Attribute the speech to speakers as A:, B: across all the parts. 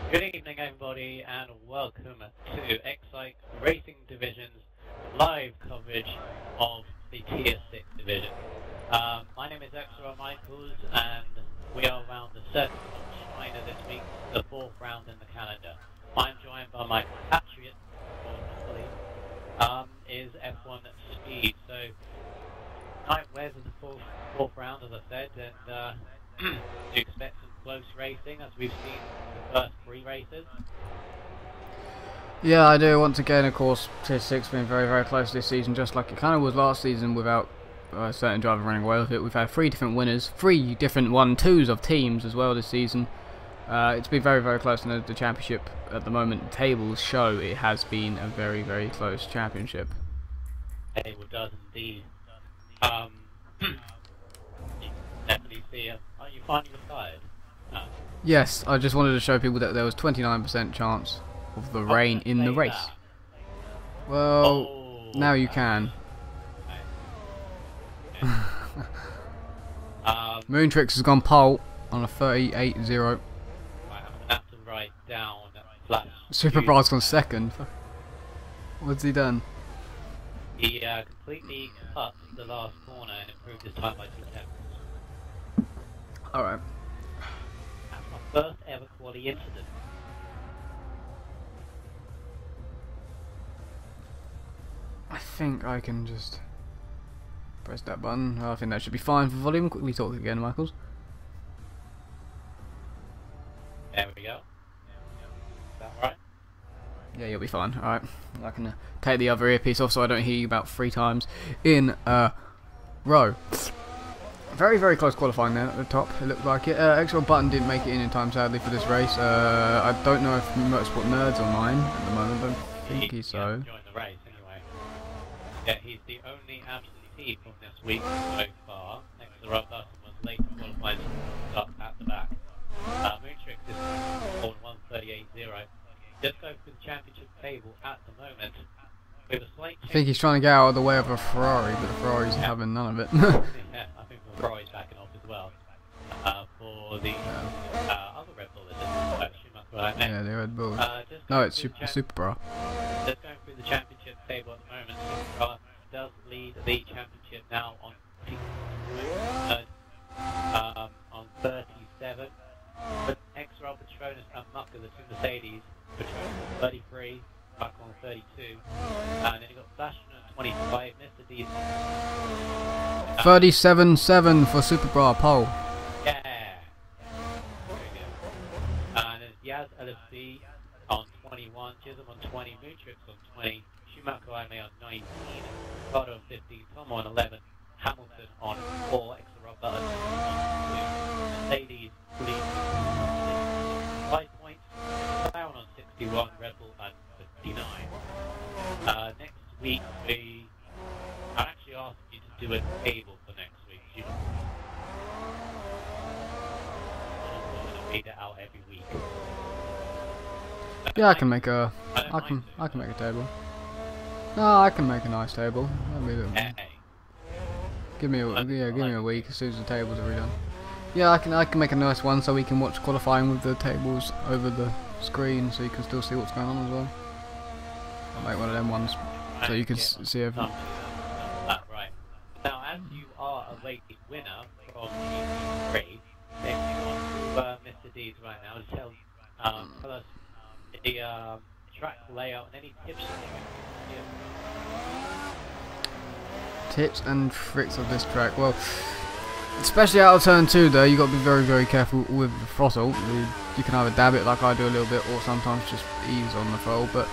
A: Good evening, everybody, and welcome to XRL Racing Division's live coverage of the Tier 6 division. My name is XRL Michaels, and we are around the circuit of China this week, the fourth round in the calendar. I'm joined by my compatriot, is F1 Speed. So, tonight we're in the fourth round, as I said, and do you expect some close racing as we've seen the first three races?
B: Yeah, I do. Once again, of course, Tier 6 been very, very close this season, just like it kind of was last season without a certain driver running away with it. We've had three different winners, three different 1-2s of teams as well this season. It's been very, very close, and the championship at the moment, the tables show it has been a very, very close championship.
A: The table does indeed. Definitely see. Are you finally retired? No.
B: Yes, I just wanted to show people that there was 29% chance of the rain in the race.
A: That.
B: Well, now you can.
A: Okay.
B: Moontrix has gone pole on a 38.0.
A: I'm going to have to write down flash.
B: Superbra's gone second. What's he done?
A: He completely cut the last corner and improved his time by 2 seconds.
B: Alright.
A: That's my first ever quality incident.
B: I think I can just press that button. I think that should be fine for volume. Quickly talk again, Michaels.
A: There we go. Is that right?
B: Yeah, you'll be fine. Alright. I can take the other earpiece off so I don't hear you about 3 times in a row. Very, very close qualifying there at the top, it looked like it. XRL Button didn't make it in time, sadly, for this race. I don't know if Motorsport Nerd's online at the moment, I don't think he's so.
A: Join the race anyway. Yeah, he's the only absentee from this week so far. XRL Button was late to qualify to start at the back. Moontrix is on 138.0. Just go for the championship table at the moment. With a slight
B: I think he's trying to get out of the way of a Ferrari, but the Ferrari's having none of it.
A: Yeah, I think the Ferrari's backing off as well. For the other Red Bull,
B: yeah, the Red Bull. No, it's Super Bra.
A: Just going through the championship table at the moment. Super does lead the championship now on 37. But XRL Patronus and Mucker, the two Mercedes, Patronus 33. Back on 32, and then you got Fashion at 25, Mr. D.
B: 37.7 for Super Bra pole.
A: Yeah. Very good. And then Yaz LFC on 21, Chisholm on 20, Mootrix on 20, Schumacher Aime on 19, Carter on 15, Tom on 11, Hamilton on 4, XRL Button on 2, Mercedes lead 5 points, Brown on 61, Red Bull and 59. Next week I actually asked you to do a table for next week. You don't read it out every week.
B: Yeah, I can make a. I can make a table. No, I can make a nice table.
A: Hey.
B: Give me a week as soon as the tables are redone. Yeah, I can make a nice one so we can watch qualifying with the tables over the screen, so you can still see what's going on as well. I'll make one of them ones so you can see everything.
A: Right. Now, as you are a late winner from G3, if you want to Mr. D's right now, tell us the track layout and any tips that you can give.
B: Tips and tricks of this track. Well, especially out of turn 2 though, you got to be very, very careful with the throttle. You can either dab it like I do a little bit, or sometimes just ease on the throttle. But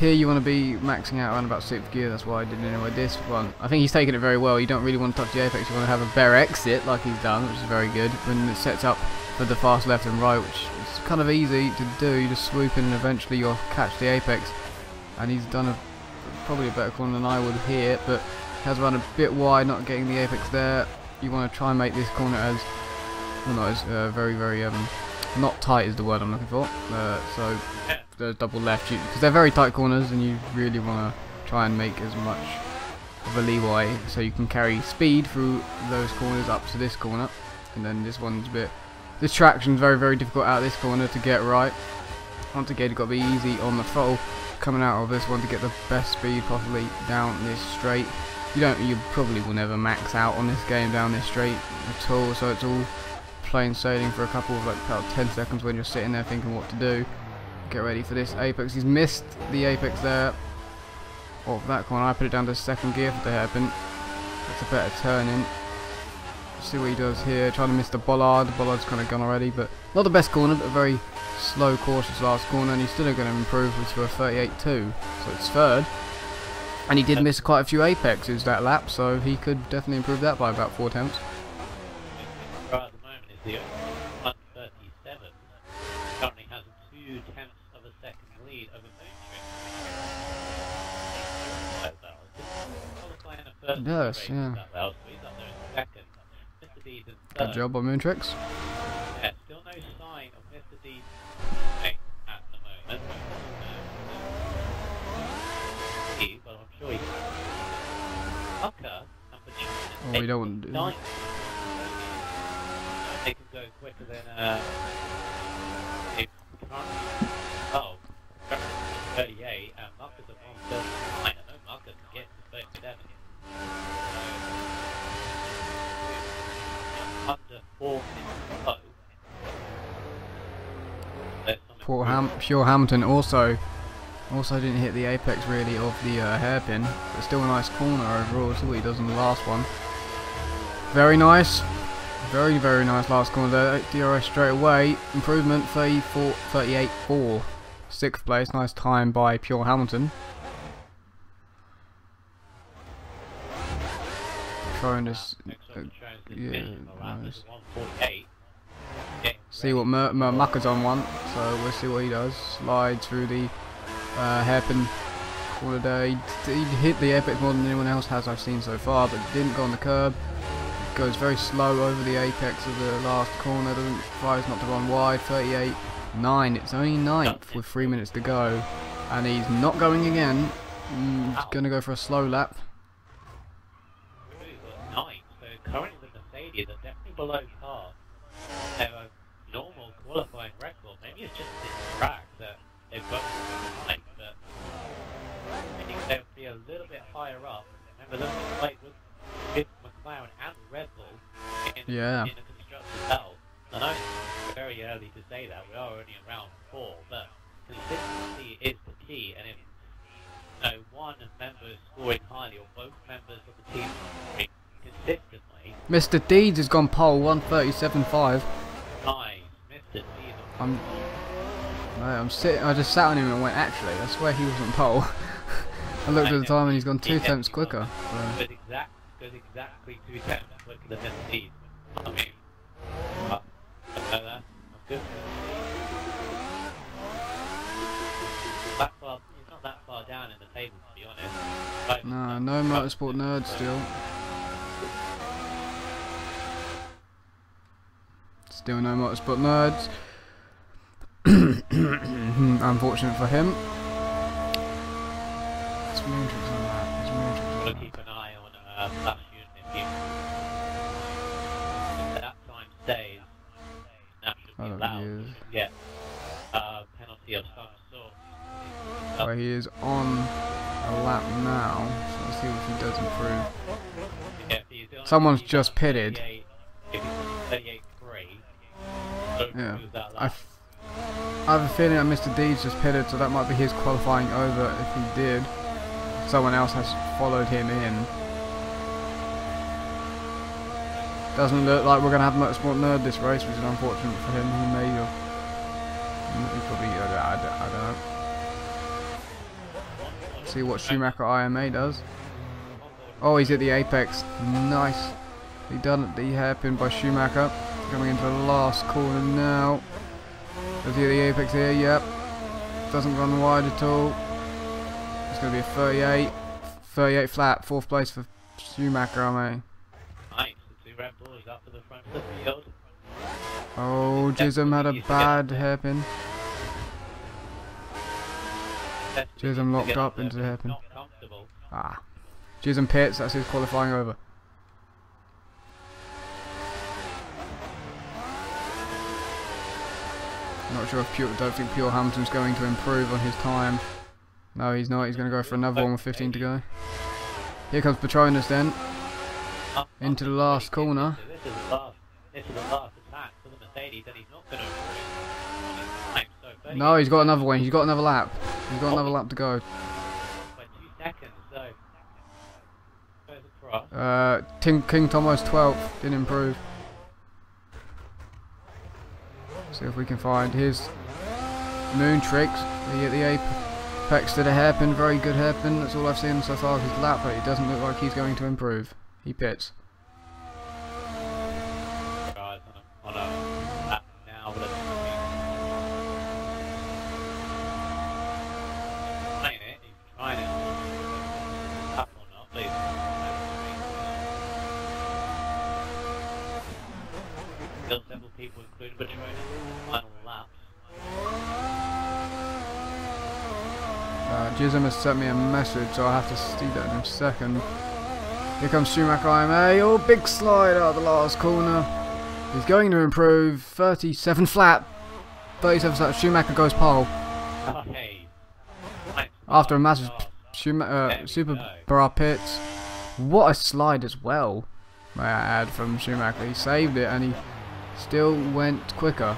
B: here you want to be maxing out around about 6th gear. That's why I did it anyway. This one, I think he's taking it very well. You don't really want to touch the apex. You want to have a bare exit like he's done, which is very good. When it sets up for the fast left and right, which is kind of easy to do. You just swoop in and eventually you'll catch the apex. And he's done probably a better corner than I would here, but has run a bit wide, not getting the apex there. You want to try and make this corner as, well, not as very, very not tight is the word I'm looking for. So the double left, because they're very tight corners, and you really want to try and make as much of a leeway so you can carry speed through those corners up to this corner. And then this one's a bit, this traction's very, very difficult out of this corner to get right. once again you've got to be easy on the throttle coming out of this one to get the best speed possibly down this straight. You probably will never max out on this game down this straight at all, so it's all plain sailing for a couple of like about 10 seconds when you're sitting there thinking what to do. Get ready for this apex. He's missed the apex there of that corner. I put it down to second gear for the hairpin. It's a better turning. See what he does here, trying to miss the bollard. The bollard's kind of gone already, but not the best corner, but a very slow, cautious last corner, and he's still going to improve to a 38.2, so it's third. And he did miss quite a few apexes that lap, so he could definitely improve that by about 4 attempts.
A: Right at the moment is the 137, currently has a 0.2 of a second lead over Moontrix.
B: Yes, yeah. Good job by Moontrix.
A: Yeah, still no sign of Mr. D's at the moment. But I'm sure he can.
B: Oh, we don't want to do that.
A: They can go quicker than oh, 38 and Mucker's at 139. I know Mucker can get to 37. Under 4 minutes low.
B: Pure Hamilton also didn't hit the apex really of the hairpin, but still a nice corner overall. See what he does in the last one. Very nice, very nice last corner there. DRS straight away. Improvement 38.4. 6th place. Nice time by Pure Hamilton. Trying to nice. See what Mucker's on one, so we'll see what he does. Slide through the hairpin corner there. He hit the apex more than anyone else has I've seen so far, but didn't go on the curb. Goes very slow over the apex of the last corner. Tries not to run wide. 38.9. It's only 9th with 3 minutes to go, and he's not going again. He's going to go for a slow lap.
A: Currently the Mercedes are definitely below par. They have a normal qualifying record. Maybe it's just this track that they've got to make, but I think they'll be a little bit higher up. Remember, looking at like with McLaren and Red Bull in a constructors' battle. I know it's very early to say that. We are only in round 4, but consistency is the key. And if one member is scoring highly or both members of the team are scoring consistently.
B: Mr. Deeds has gone pole, 137.5.
A: Nice, Mr. Deeds.
B: I'm sitting. I just sat on him and went. Actually, I swear he wasn't pole. I looked at the time and he's gone 2 attempts quicker.
A: So. Goes exactly 2 attempts quicker than Mr. Deeds. I mean, I know that. That's good. He's not that far down in the table, to be honest.
B: No motorsport nerd still. Still no motorsport nerds. Unfortunate for him. It's Moontrix on that.
A: We'll keep an eye on Flash Unit if that time stays. That should be allowed. Yeah. Penalty of some sort.
B: So he is on a lap now. So let's see if he does improve.
A: Yeah,
B: someone's just pitted.
A: If he's 38.3.
B: Yeah. I have a feeling that Mr. D's just pitted, so that might be his qualifying over if he did. Someone else has followed him in. Doesn't look like we're going to have Motorsport Nerd this race, which is unfortunate for him. He may have... He probably... I don't know. See what Schumacher IMA does. Oh, he's at the apex. Nice. He done at the hairpin by Schumacher. Coming into the last corner now. Does he hit the apex here? Yep. Doesn't run wide at all. It's going to be a 38. 38 flat. 4th place for Schumacher, I mean.
A: Nice. The 2 Red Bulls up to the front of the field.
B: Oh, Jism had a bad hairpin. Jism locked up into the hairpin. Ah. Jism pits. That's his qualifying over. I'm not sure if don't think Pure Hamilton's going to improve on his time. No, he's not. He's going to go for another one with 15 to go. Here comes Patronus then. Into the last corner.
A: This is the last attack for the Mercedes, and he's not going to improve.
B: No, he's got another one. He's got another lap. He's got another lap to go.
A: By 2 seconds, so goes across.
B: King Tomo's 12th. Didn't improve. See if we can find his moon tricks. The apex to the hairpin. Very good hairpin. That's all I've seen so far of his lap, but it doesn't look like he's going to improve. He pits.
A: On a lap now, but it's trying it. Up or not, please. Still several people, including Patronus, final laps.
B: Jism has sent me a message, so I'll have to see that in a second. Here comes Schumacher IMA. Oh, big slide out of the last corner. He's going to improve. 37 flat. 37 flat. Schumacher goes pole.
A: Okay.
B: After a massive super bra pits. What a slide as well, may I add, from Schumacher. He saved it and he still went quicker.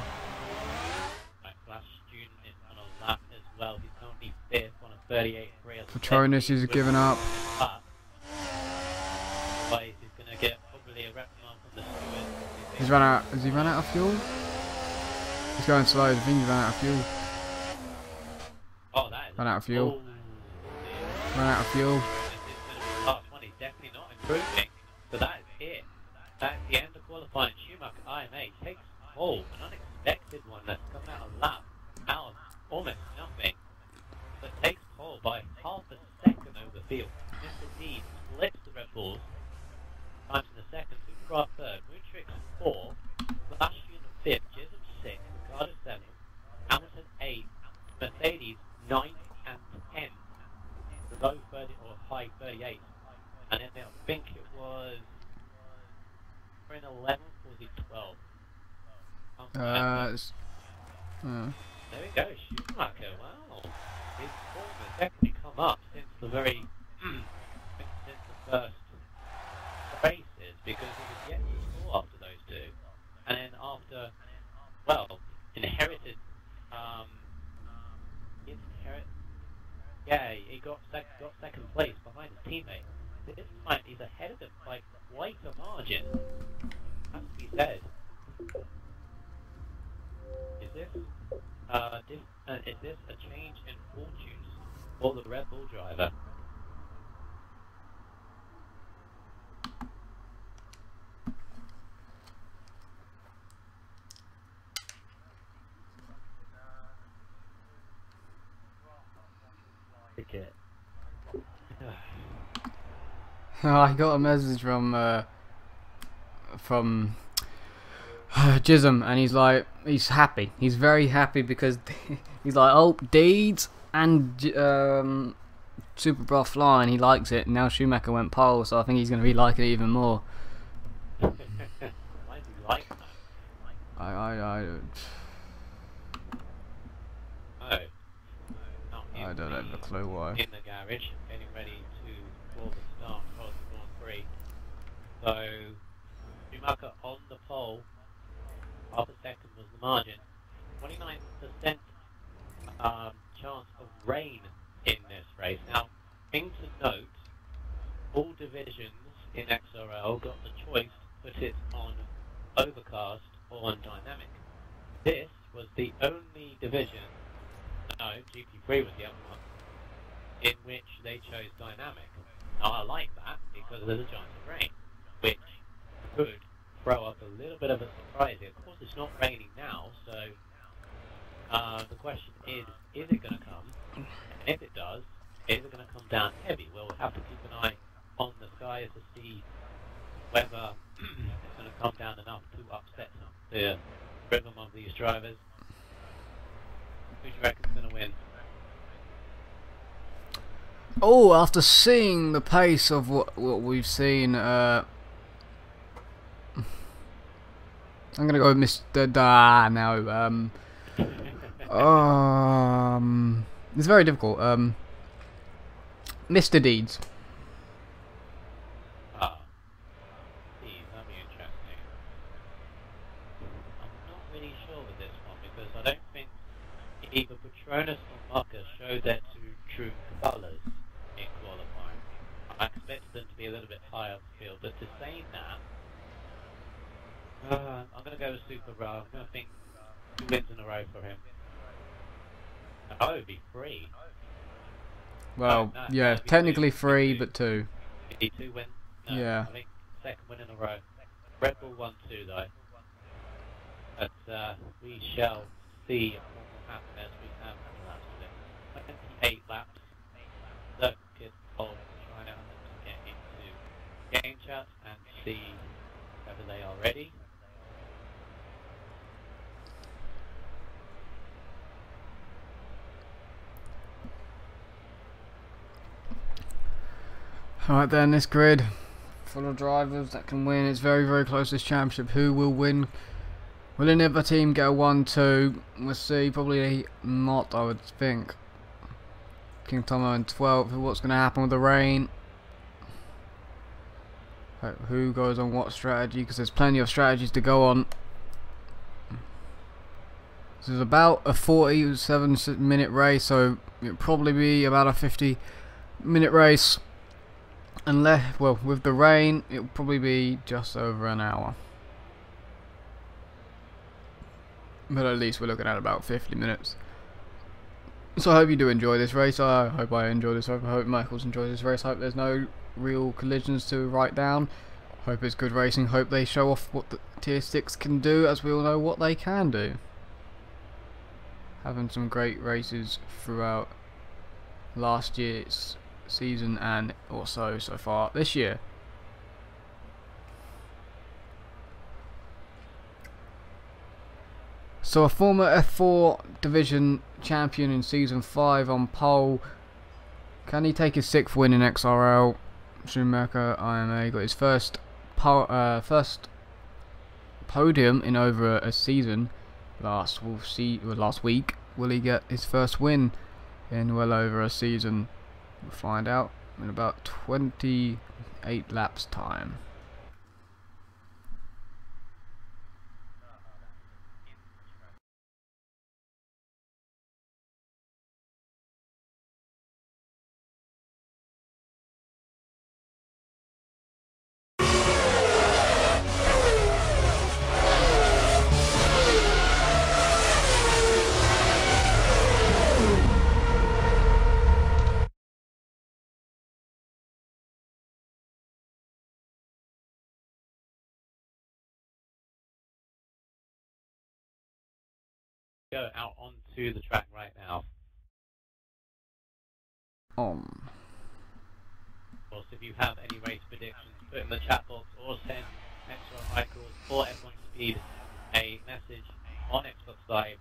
A: Well, he's currently 5th on a 38.3.
B: Patronus is giving up.
A: He's going to get probably a reprimand from the steward.
B: He's run out. Has he run out of fuel? He's going slow. I think he's run out of fuel.
A: Oh, that is
B: run out of fuel.
A: Oh,
B: run out of fuel.
A: Last one, he's definitely not improving. So that is it. That's the end of qualifying. Schumacher IMA takes pole, an unexpected one that's coming out of lap, out of almost nothing, but takes pole by half a second over the field. This indeed splits the Red Bulls. Times in the second, Supercar third, Mootrix 4, Sebastian 5th, Jism 6th, Ricardo 7th, Hamilton 8th, Mercedes 9th and 10th, low 30 or high 38th, and then I think it was in 11th or was it 12th? There we go, Schumacher. Wow, his form has definitely come up since the since the first races, because he was yet to score after those two, and then after, well, inherited, he got second place behind his teammate. This time he's ahead of him by quite a margin. Has to be said. Is this a change in fortunes for the Red Bull driver? Cricket.
B: I got a message from Jism, and he's happy. He's very happy because he's like, oh, Deeds and Super Bra flying. He likes it. Now Schumacher went pole, so I think he's going to be liking it even more.
A: Why do you like that?
B: I don't have a clue why.
A: In the garage, getting ready for the start of Grand Prix. So Schumacher on the pole. Half a second was the margin. 29% chance of rain in this race. Now, thing to note, all divisions in XRL got the choice to put it on overcast or on dynamic. This was the only division, no, GP3 was the other one, in which they chose dynamic. Now, I like that because there's a chance of rain, which could throw up a little bit of a surprise here. Of course, it's not raining now, so the question is it going to come? And if it does, is it going to come down heavy? Well, we'll have to keep an eye on the skies to see whether it's going to come down enough to upset the rhythm of these drivers. Who do you reckon's going to win?
B: Oh, after seeing the pace of what we've seen, I'm gonna go with Mr. Da now. It's very difficult. Mr. Deeds.
A: Ah, geez, that'd be interesting. I'm not really sure with this one because I don't think either Patronus or Mucker showed their true colours in qualifying. I expected them to be a little bit higher up the field, but to saying that, I'm going to go with Super Raw. I'm going to think 2 wins in a row for him. Oh, it'd be 3.
B: Well,
A: no,
B: yeah,
A: it'd be
B: technically
A: 2.
B: 3, but 2.
A: It'd be 2 wins. No,
B: Yeah.
A: I think 2nd win in a row. Red Bull won 2 though. But we shall see what will happen as we have the laps of it. 28 laps. Circuit of trying out to get into game chat and see whether they are ready.
B: Alright then, this grid full of drivers that can win. It's very, very close, this championship. Who will win? Will any other team get a 1-2? We'll see. Probably not, I would think. King Tomo in 12th. What's going to happen with the rain? Who goes on what strategy? Because there's plenty of strategies to go on. This is about a 47-minute race, so it'll probably be about a 50-minute race. Unless, well, with the rain, it'll probably be just over an hour. But at least we're looking at about 50 minutes. So I hope you do enjoy this race. I hope I enjoy this. I hope Michaels enjoys this race. I hope there's no real collisions to write down. Hope it's good racing. Hope they show off what the Tier 6 can do, as we all know what they can do. Having some great races throughout last year's season and also so far this year. So a former F4 division champion in season 5 on pole. Can he take his 6th win in XRL? Schumacher IMA got his first podium in over a season last week. Will he get his first win in well over a season? We'll find out in about 28 laps time.
A: Go out onto the track right now. Of course, if you have any race predictions, put in the chat box or send XRL Michaels or F1 Speed a message on Xbox Live.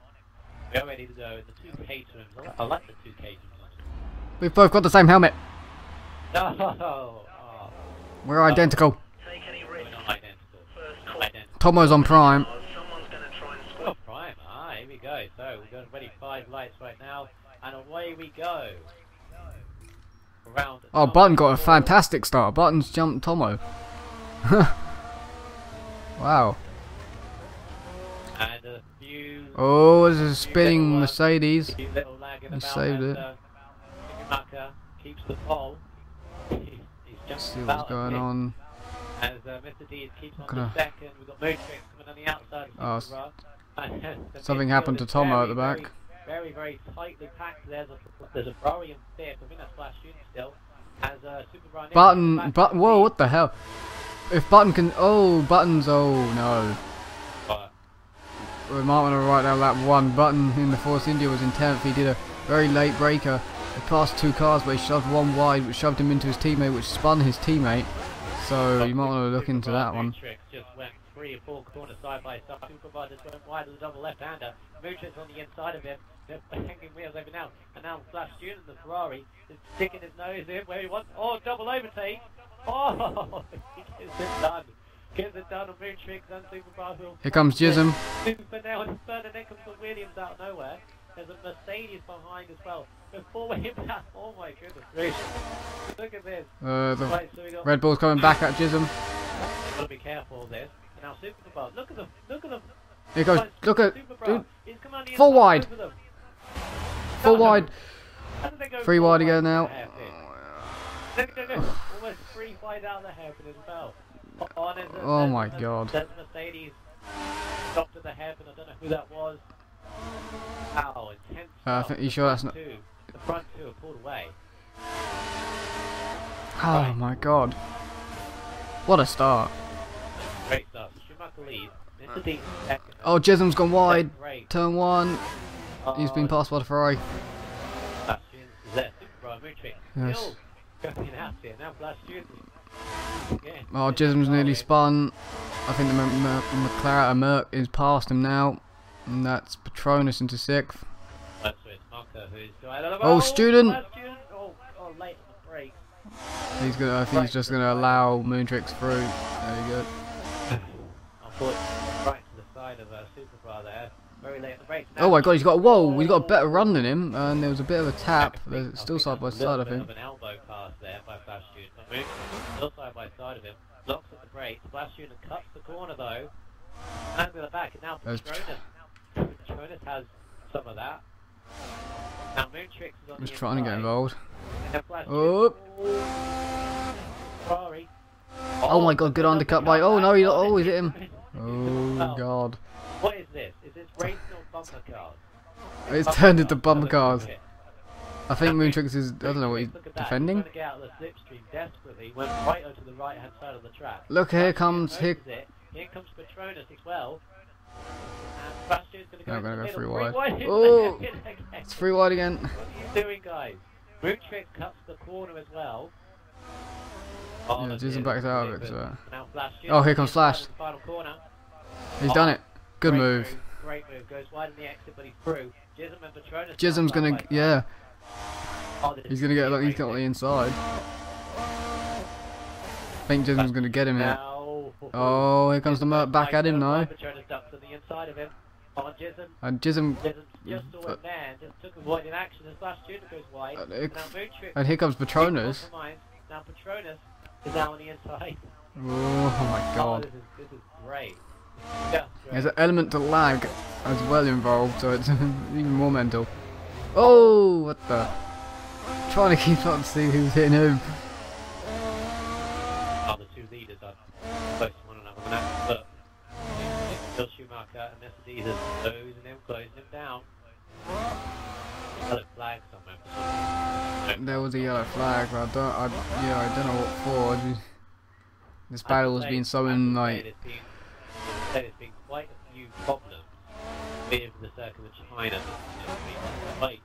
A: We are ready to go in the 2K terms. I like the 2K terms.
B: We've both got the same helmet.
A: No! Oh.
B: We're identical.
A: We're not identical.
B: Tomo's on Prime.
A: Oh, Prime. Here we go. So, we're going ready 5 lights right now, and away we go. Round
B: Oh, Button got a fantastic start. Button's jumped Tomo. Wow.
A: And a few...
B: Oh, this is a spinning Mercedes.
A: He
B: saved it.
A: Keeps the pole. He's
B: Let's see
A: jumping
B: what's
A: about
B: going on.
A: as Mr. D keeps on the second. We've got Motrix coming on the outside.
B: Oh, something happened to Tomo at the back.
A: Very, very tightly packed. There's a Ferrari in fifth. I think that's Flash Junior still. Has Super Brian.
B: Button. Whoa, what the hell? If Button can. Oh, Button's. Oh no.
A: But
B: We might want to write down lap 1. Button in the Force India was in 10th. He did a very late breaker. He passed 2 cars, but he shoved one wide, which shoved him into his teammate, which spun his teammate. So you might want to look into that one.
A: Just went 3 or 4 corners side by side. Super just went wide with a double left-hander. Mutrix on the inside of him. They're hanging wheels over now. And now Flash June and the Ferrari is sticking his nose in where he wants. Oh, double overtake. Oh, he gets it done. Gets it done on Mootrix and Super Barfield.
B: Here comes Jism.
A: Super now in the third, and then comes the Williams out of nowhere. There's a Mercedes behind as well. Before him, oh my goodness gracious. Look at this.
B: The
A: Right, so we got
B: Red Bull's coming back at Jism.
A: gotta be careful of this. And now Super Bar, look at them,
B: Here goes, look at,
A: dude. He's come on the
B: full
A: inside
B: wide.
A: over them.
B: Full wide.
A: How did they go
B: 3
A: full
B: wide to go
A: wide
B: now.
A: Then they go almost 3 wide out of the hairpin as well.
B: Oh my god.
A: There's Mercedes stopped at the hairpin. I don't know who that was. Ow, intense.
B: I think you sure that's not.
A: The front two are pulled away.
B: Oh my god. What a start.
A: Great stuff. Schumacher lead. Mr. Dean second.
B: Oh, Jism's gone wide.
A: Great.
B: Turn 1. He's been passed by the Ferrari.
A: Bastion is there. Super Bro, Mootrix.
B: Yes.
A: Still going out here. Now Bastion. Again.
B: Oh, Jism's nearly spun. I think the McLaren Merc is past him now. And that's Patronus into 6th.
A: That's with Marco, who's
B: Oh, Student!
A: Oh, late on the break.
B: He's gonna. I think he's just gonna allow Moontrix through. There you go.
A: Unfortunately, right to the side of Super Bar there. Very late on the break.
B: Oh my god, he's got a whoa! He's got a better run than him, and there was a bit of a tap. They're still side by side, I think.
A: An elbow pass there by Flash Student. Still side by side of him. Locks at the brake. Flash Student cuts the corner though. And to the back. And now Patronus. Patronus has some of that. Now Moontrix is on
B: Just
A: the
B: trying to get
A: inside.
B: involved.
A: Oh.
B: Ferrari. Oh my god, good undercut by. Oh no, he. Oh, he's hit him. Oh god.
A: What is this? Is this racing or bumper cars?
B: It's turned into bumper cars. I think Moontrix is. I don't know what he's defending.
A: Trying to get out of the slipstream desperately. Went right onto the right hand side of the track.
B: Look, here comes. Here
A: comes Patronus as well. And Bastion's going to go,
B: 3 wide.
A: Oh,
B: it's 3 wide again.
A: What are you doing, guys? Mootrix cuts the corner as well. Oh,
B: Yeah, Jism backs out of it. So.
A: Now Flash
B: Oh, here comes Flash.
A: Final corner.
B: He's done it. Good move.
A: Great move. Goes wide in the exit, but he's through. Jism and Patronus.
B: Jism's gonna. Yeah.
A: Oh,
B: He's gonna get. Like, he's got on the inside. I think Jism's gonna get him here. Oh, here comes the Merc back at him now. And Jism.
A: Just saw him there and just took a void in action as Flash Student goes wide.
B: And here comes Patronus.
A: Now Patronus is now on the inside.
B: Oh my god.
A: Oh, this is great. Yeah,
B: There's an element to lag as well involved, so it's even more mental. Oh, what the? Trying to keep up to see who's hitting who.
A: Oh, the two leaders are close to one another now, but Bill Schumacher and Mercedes is closing him down. Yellow flag somewhere.
B: There was a yellow flag, but I don't know what for. This battle has been so like.
A: There's been quite a few problems with the Circle of China. Like,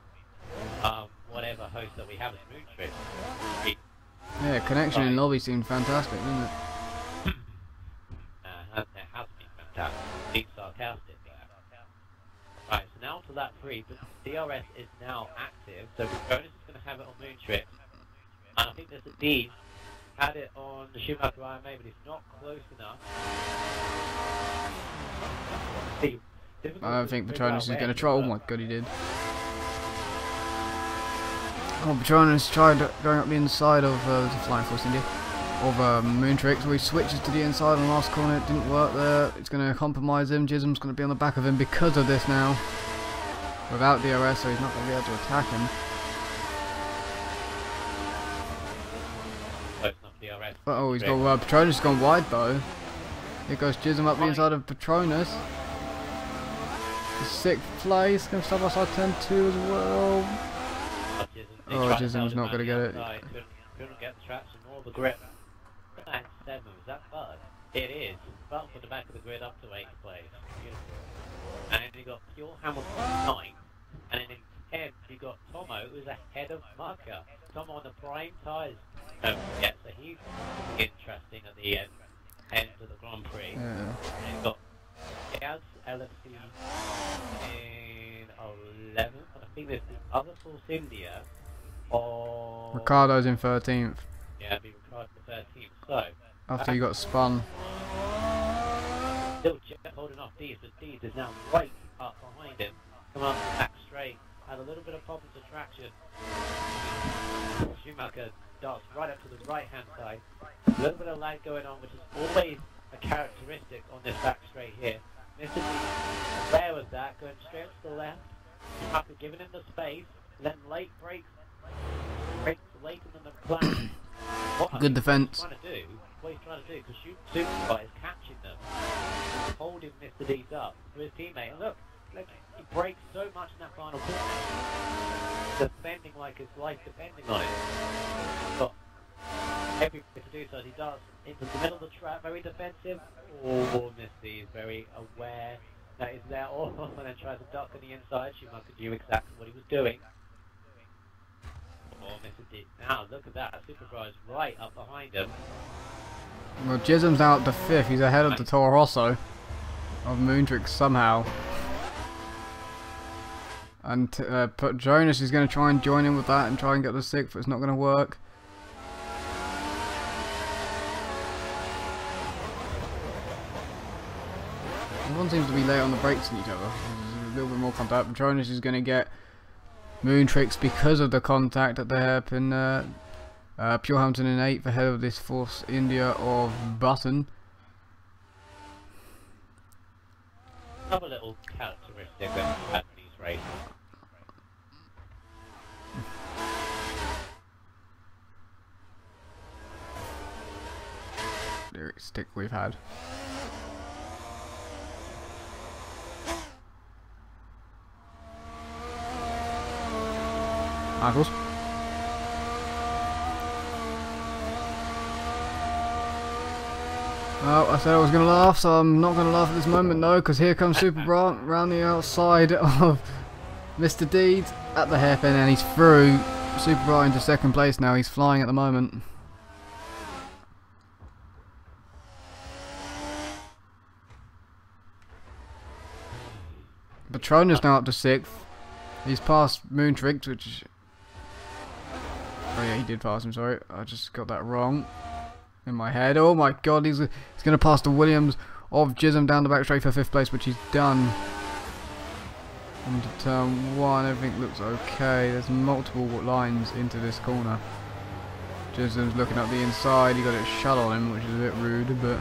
A: whatever host that we have as Mootrix.
B: Yeah, connection in lobby seemed fantastic, didn't it?
A: It has been fantastic. Being sarcastic there. Right, so now to lap 3, but DRS is now active, so Patronus is going to have it on Mootrix. And I think there's a D. Had it on the Schumacher IMA, but it's not close enough.
B: I don't think Patronus is going to try. Oh my god, he did. Oh, Patronus tried going up the inside of the Flying Force India of Moontrix, where he switches to the inside on the last corner. It didn't work there. It's going to compromise him. Jism's going to be on the back of him because of this now. Without DRS, so he's not going to be able to attack him. Oh, he's got Patronus has gone wide though. Here goes Jism up the inside of Patronus. The 6th place, going to stop outside turn 2 as well. Oh, Jism's not going to get it.
A: Couldn't get the traction or the grip. 7, is that bad? It is. Button for the back of the grid up to 8th place. Beautiful. And then you got Pure Hamilton 9. And then in 10th you got Tomo, who's ahead of Marker. Tomo on the prime tyres. Yeah, so he's interesting at the end of the Grand Prix.
B: Yeah.
A: And you've got Gaz LFC in 11th, and I think there's the other Force India.
B: Ricardo's in 13th.
A: Yeah, it'd be Ricardo 13th. So
B: after he got spun.
A: Still just holding off Deeds, but Deeds is now right up behind him. Come on, back straight. Had a little bit of problems with traction. Schumacher darts right up to the right-hand side. A little bit of lag going on, which is always a characteristic on this back straight here. Mr. Deeds, aware of that, going straight to the left. Schumacher giving him the space, then late brakes later than the plan.
B: Good defence.
A: What he's trying to do, because Superfly is catching them, holding Mr. Deeds up to his teammate. And look, he brakes so much in that final corner, defending like his life depending on it. Got everything to do so as he darts into the middle of the track, very defensive. Oh, Mr. Deeds very aware that he's there, and then tries to duck on the inside. Schumacher knew exactly what he was doing. Oh, Mr. Deeds. Now, look at that. Superfly is right up behind him.
B: Well, Jism's out to 5th. He's ahead of the Toro Rosso of Moontrix somehow. And Jonas is going to try and join in with that and try and get the 6th, but it's not going to work. Everyone seems to be late on the brakes on each other. There's a little bit more contact, but Jonas is going to get Moontrix because of the contact at the hairpin. Pure Hampton in 8th ahead of this Force India of Button.
A: Another little characteristic at these races.
B: Lyric stick we've had. Michaels. Well, I said I was going to laugh, so I'm not going to laugh at this moment, no, because here comes Super Bra round the outside of Mr. Deeds at the hairpin, and he's through. Super Bra into 2nd place now, he's flying at the moment. Patronus now up to 6th. He's passed Moontrix, which... Oh yeah, he did pass him, sorry. I just got that wrong in my head. Oh my god, he's going to pass the Williams of Jism down the back straight for 5th place, which he's done. Into turn 1, everything looks okay. There's multiple lines into this corner. Jism's looking up the inside. He got it shut on him, which is a bit rude, but...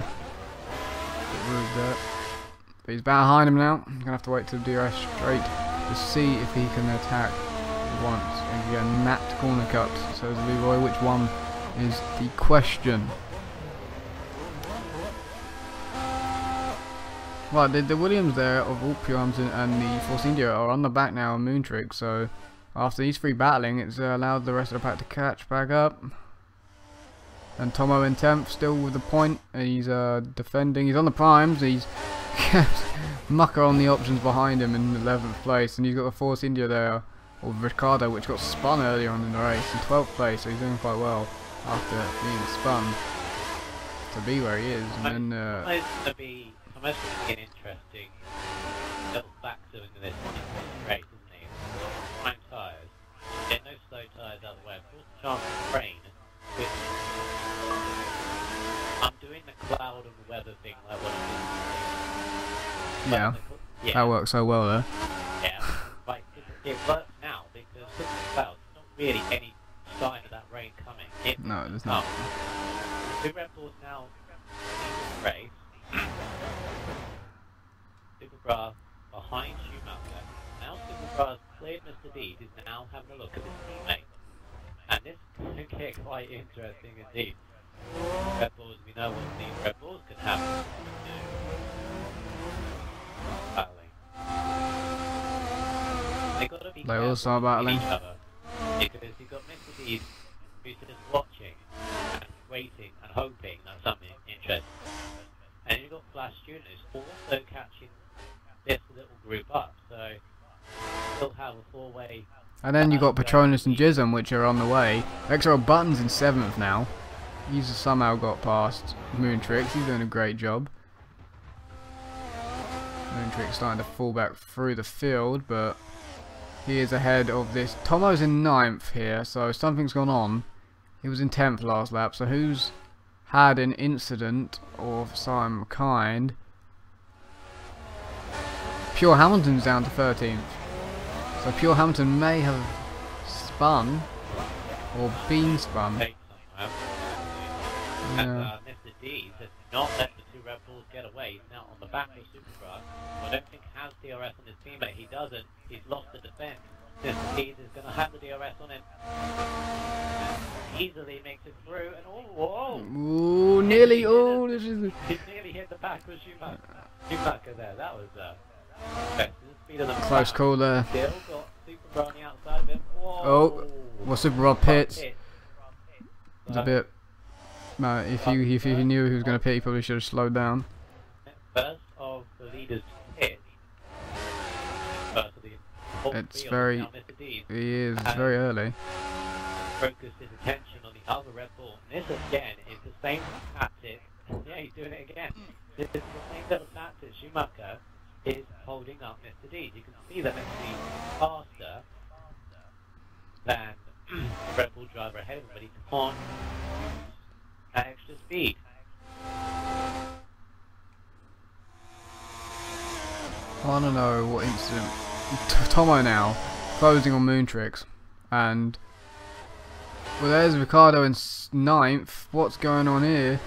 B: But he's behind him now. I'm going to have to wait till DRS straight to see if he can attack once. And again, mapped corner cuts, says Leroy. Which one is the question? Right, the Williams there of Pure Hampton and the Force India are on the back now on Moontrix, so after these 3 battling, it's allowed the rest of the pack to catch back up. And Tomo in 10th, still with the point. He's defending. He's on the primes. He's kept Mucker on the options behind him in 11th place, and he's got the Force India there, or Ricardo, which got spun earlier on in the race, in 12th place. So he's doing quite well after being spun to be where he is. And then
A: it's going to be an interesting little factor into this race, isn't it? Prime tyres. Get no slow tyres out of the way. Of course, the chance of rain, which I'm doing the cloud and the weather thing like what
B: yeah, that works so well there.
A: Yeah, but it works now because with the clouds, there's not really any sign of that rain coming.
B: No, there's not.
A: 2 Red Bulls now in the race. Superbra behind Schumacher. Now Superbra's cleared Mr. Deeds. He's now having a look at his teammate. And this could get quite interesting indeed. Red Bulls, we know what these Red Bulls can happen. They
B: also are battling.
A: Each other, because you've got Mr. Deeds who's just watching and waiting and hoping that something interesting. And you've got Flash Junior who's also catching this little group up, so still have a 4-way.
B: And then you've got Patronus and Jism, which are on the way. XRL Button's in 7th now. He's somehow got past Moontrix. He's doing a great job. Moontrix starting to fall back through the field, but he is ahead of this. Tomo's in 9th here, so something's gone on. He was in 10th last lap, so who's had an incident of some kind? Pure Hamilton's down to 13th. So Pure Hamilton may have spun or been spun.
A: And Mr. D has not let the two Red Bulls get away. He's now on the back of Supergrass. I don't think he has DRS on his teammate. He doesn't. He's lost the defense. Mr. D is going to have the DRS on him. And easily makes it through. And whoa!
B: Ooh, nearly. Oh, this is.
A: He nearly hit the back of Schumacher there. That was the speed of the
B: Close call there.
A: Still got Supergrass on the outside of him. Whoa.
B: Oh, well, Supergrass pits. It's a bit. No, if you knew he was going to pit, he probably should have slowed down.
A: First of the leaders to hit. First of the whole
B: It's
A: field,
B: very.
A: now Mr. D
B: He is very early.
A: focused his attention on the other Red Bull. And this again is the same tactic. Yeah, he's doing it again. This is the same little tactic. Schumacher is holding up Mr. D. You can see that Mr. D is faster than the Red Bull driver ahead of him, but he can't use that extra speed.
B: I don't know what incident. Tomo now closing on Moontrix, and well, there's Ricardo in 9th. What's going on here?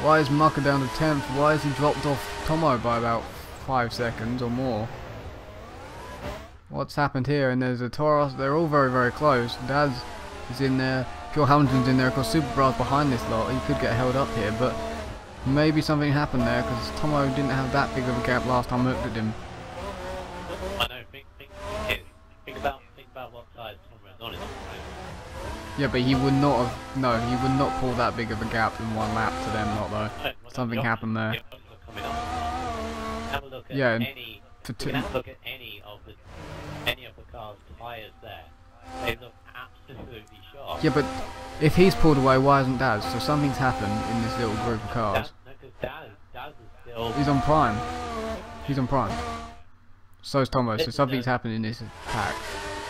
B: Why is Mucker down to 10th? Why has he dropped off Tomo by about 5 seconds or more? What's happened here? And there's a Taurus. They're all very, very close. Daz is in there. Pure Hamilton's in there. Of course, Supergrass behind this lot. He could get held up here, but maybe something happened there because Tomo didn't have that big of a gap last time I looked at him.
A: I know. Think about what size Tomo is on his own.
B: Yeah, but he would not have. No, he would not pull that big of a gap in one lap to them lot though. Something happened there.
A: Have a look at
B: Yeah,
A: any. You can have a look at any of the car's tyres there. They look absolutely sharp.
B: Yeah, but if he's pulled away, why isn't Daz? So something's happened in this little group of cars.
A: No, because Daz is still.
B: He's on prime. He's on prime. So is Tomo. So something's happened in this pack.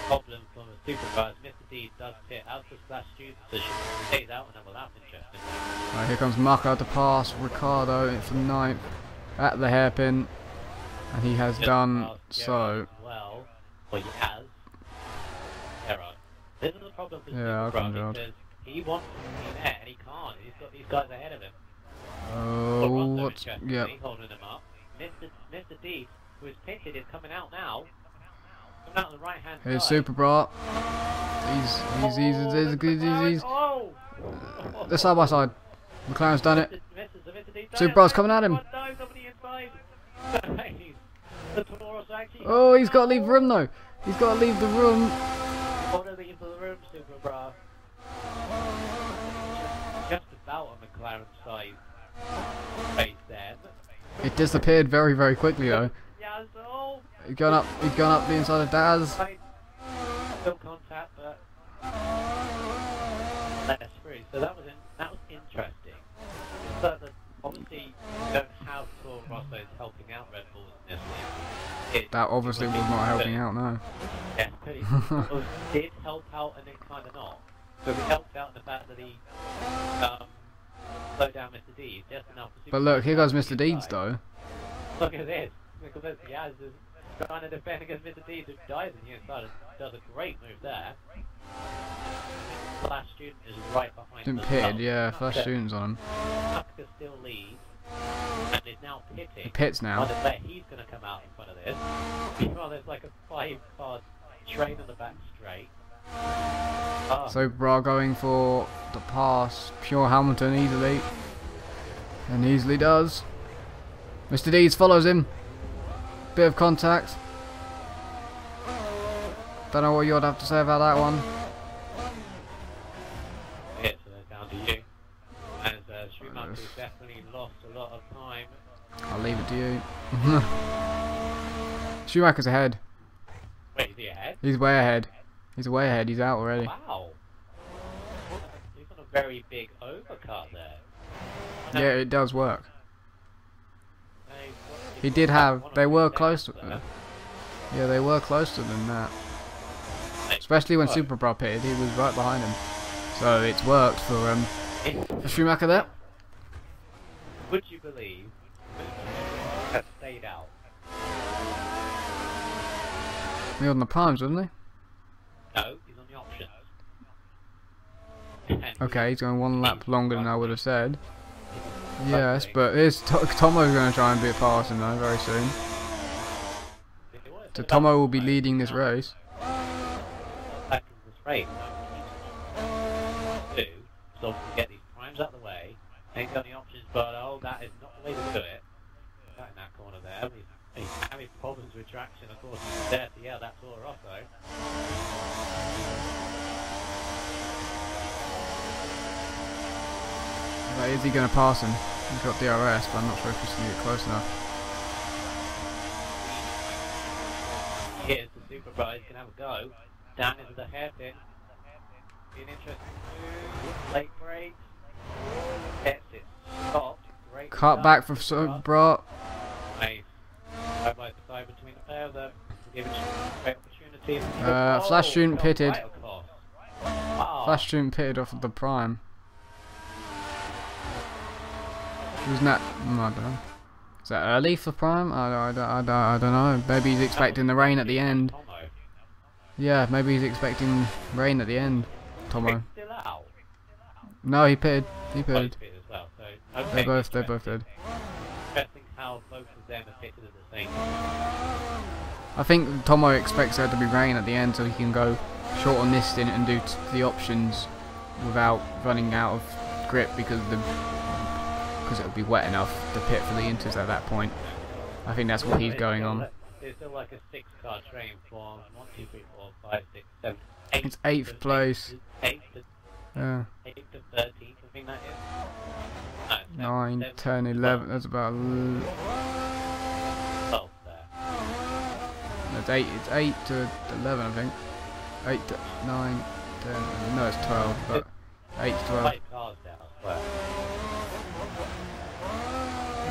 A: Problem from the Supercars. Mr. D does pit out of Splash Student, so she stays out and then will have interesting.
B: Right, here comes Mucker to pass Ricardo in for 9th at the hairpin, and he has done so.
A: Well, he has. Gerard. This is the problem for
B: Yeah,
A: Supercars because he wants to be there and he can't. He's got these guys ahead of him.
B: Oh, what's yeah?
A: He's holding them up. Mr. D, who is pitted, is coming out now. Coming out on the right hand side.
B: Here's Superbra. He's they're side by side. McLaren's done it. Superbra's coming at him. Oh, he's got to leave the room though. He's got to leave the room.
A: Leave the room, Superbra. Just about on McLaren side. Face there.
B: It disappeared very, very quickly though.
A: Yeah, so
B: He's gone up the inside of Daz.
A: Still contact, but less free. So that was interesting. So that obviously you don't have Toro Rosso's helping out Red Bulls in this league.
B: That obviously was not helping out, no.
A: Yeah, but it did help out and then kind of not. So it helped out in the fact that he slowed down Mr. D just enough for
B: But look, here goes Mr. Deeds though.
A: Look at this. Look at this. Yaz is trying to defend against Mr. Deeds, who dives in the inside and does a great move there. Flash Student is right behind him.
B: Didn't pitted, yeah, Flash Student's on him.
A: Tucker still leads and is now pitting.
B: He pits now.
A: I bet he's going to come out in front of this. Meanwhile, there's like a 5-car train on the back straight. Oh.
B: So Bra going for the pass, Pure Hamilton easily, and easily does. Mr. Deeds follows him. Bit of contact. Don't know what you'd have to say about that one.
A: Yeah, so they're down to you. As Schumacher's definitely lost a lot of time.
B: I'll leave it to you. Schumacher's ahead.
A: Wait, is he ahead?
B: He's way ahead. He's way ahead. He's out already.
A: Wow. He's on a very big overcut there.
B: Yeah, it does work. He did have. They were close. Yeah, they were closer than that. Especially when Superbra pitted, he was right behind him. So it's worked for Schumacher there.
A: Would you believe that stayed out?
B: He on the primes, wasn't he?
A: No, he's on the options.
B: Okay, he's going one lap longer than I would have said. Yes, but Tomo's going to try and beat past him though very soon. So Tomo will be leading this race.
A: So get these primes out of the way, ain't got any options, but oh, that is not the way to do it. Right in that corner there, he's having problems with traction, of course, he's there to yell, that's all off though.
B: Like, is he going to pass him? He's got DRS, but I'm not sure if he's going to get close enough.
A: Here's the Super Bro, he's going to have a go. Down into the hairpin. Be an interesting move. Late brakes. Gets it. Stopped. Great
B: Cut back for Super Bro.
A: Nice. Side by side between the pair of them. Give it a great opportunity.
B: Flash student pitted.
A: Right across. Wow.
B: Flash student pitted off of the prime. Wasn't that? I don't know. Is that early for prime? I don't know. Maybe he's expecting the rain at the end. Yeah, maybe he's expecting rain at the end. Tomo.
A: Still out.
B: No, he pitted. He pitted.
A: Well, so, okay,
B: They both did.
A: Interesting how both of them are pitted at the same time.
B: I think Tomo expects there to be rain at the end so he can go short on this stint and do the options without running out of grip because it'll be wet enough to pit for the inters at that point. I think that's what he's going on.
A: It's still like a 6-car train from 1, 2, 3, 4, 5, 6, 7, 8.
B: It's 8th place.
A: 8th to 13th, I think that is.
B: 9, 10, 11. That's about.
A: 12 there.
B: It's 8. It's 8 to 11, I think. 8 to 9, 10. No, it's 12. But 8 to 12.
A: 5 cars down, I swear.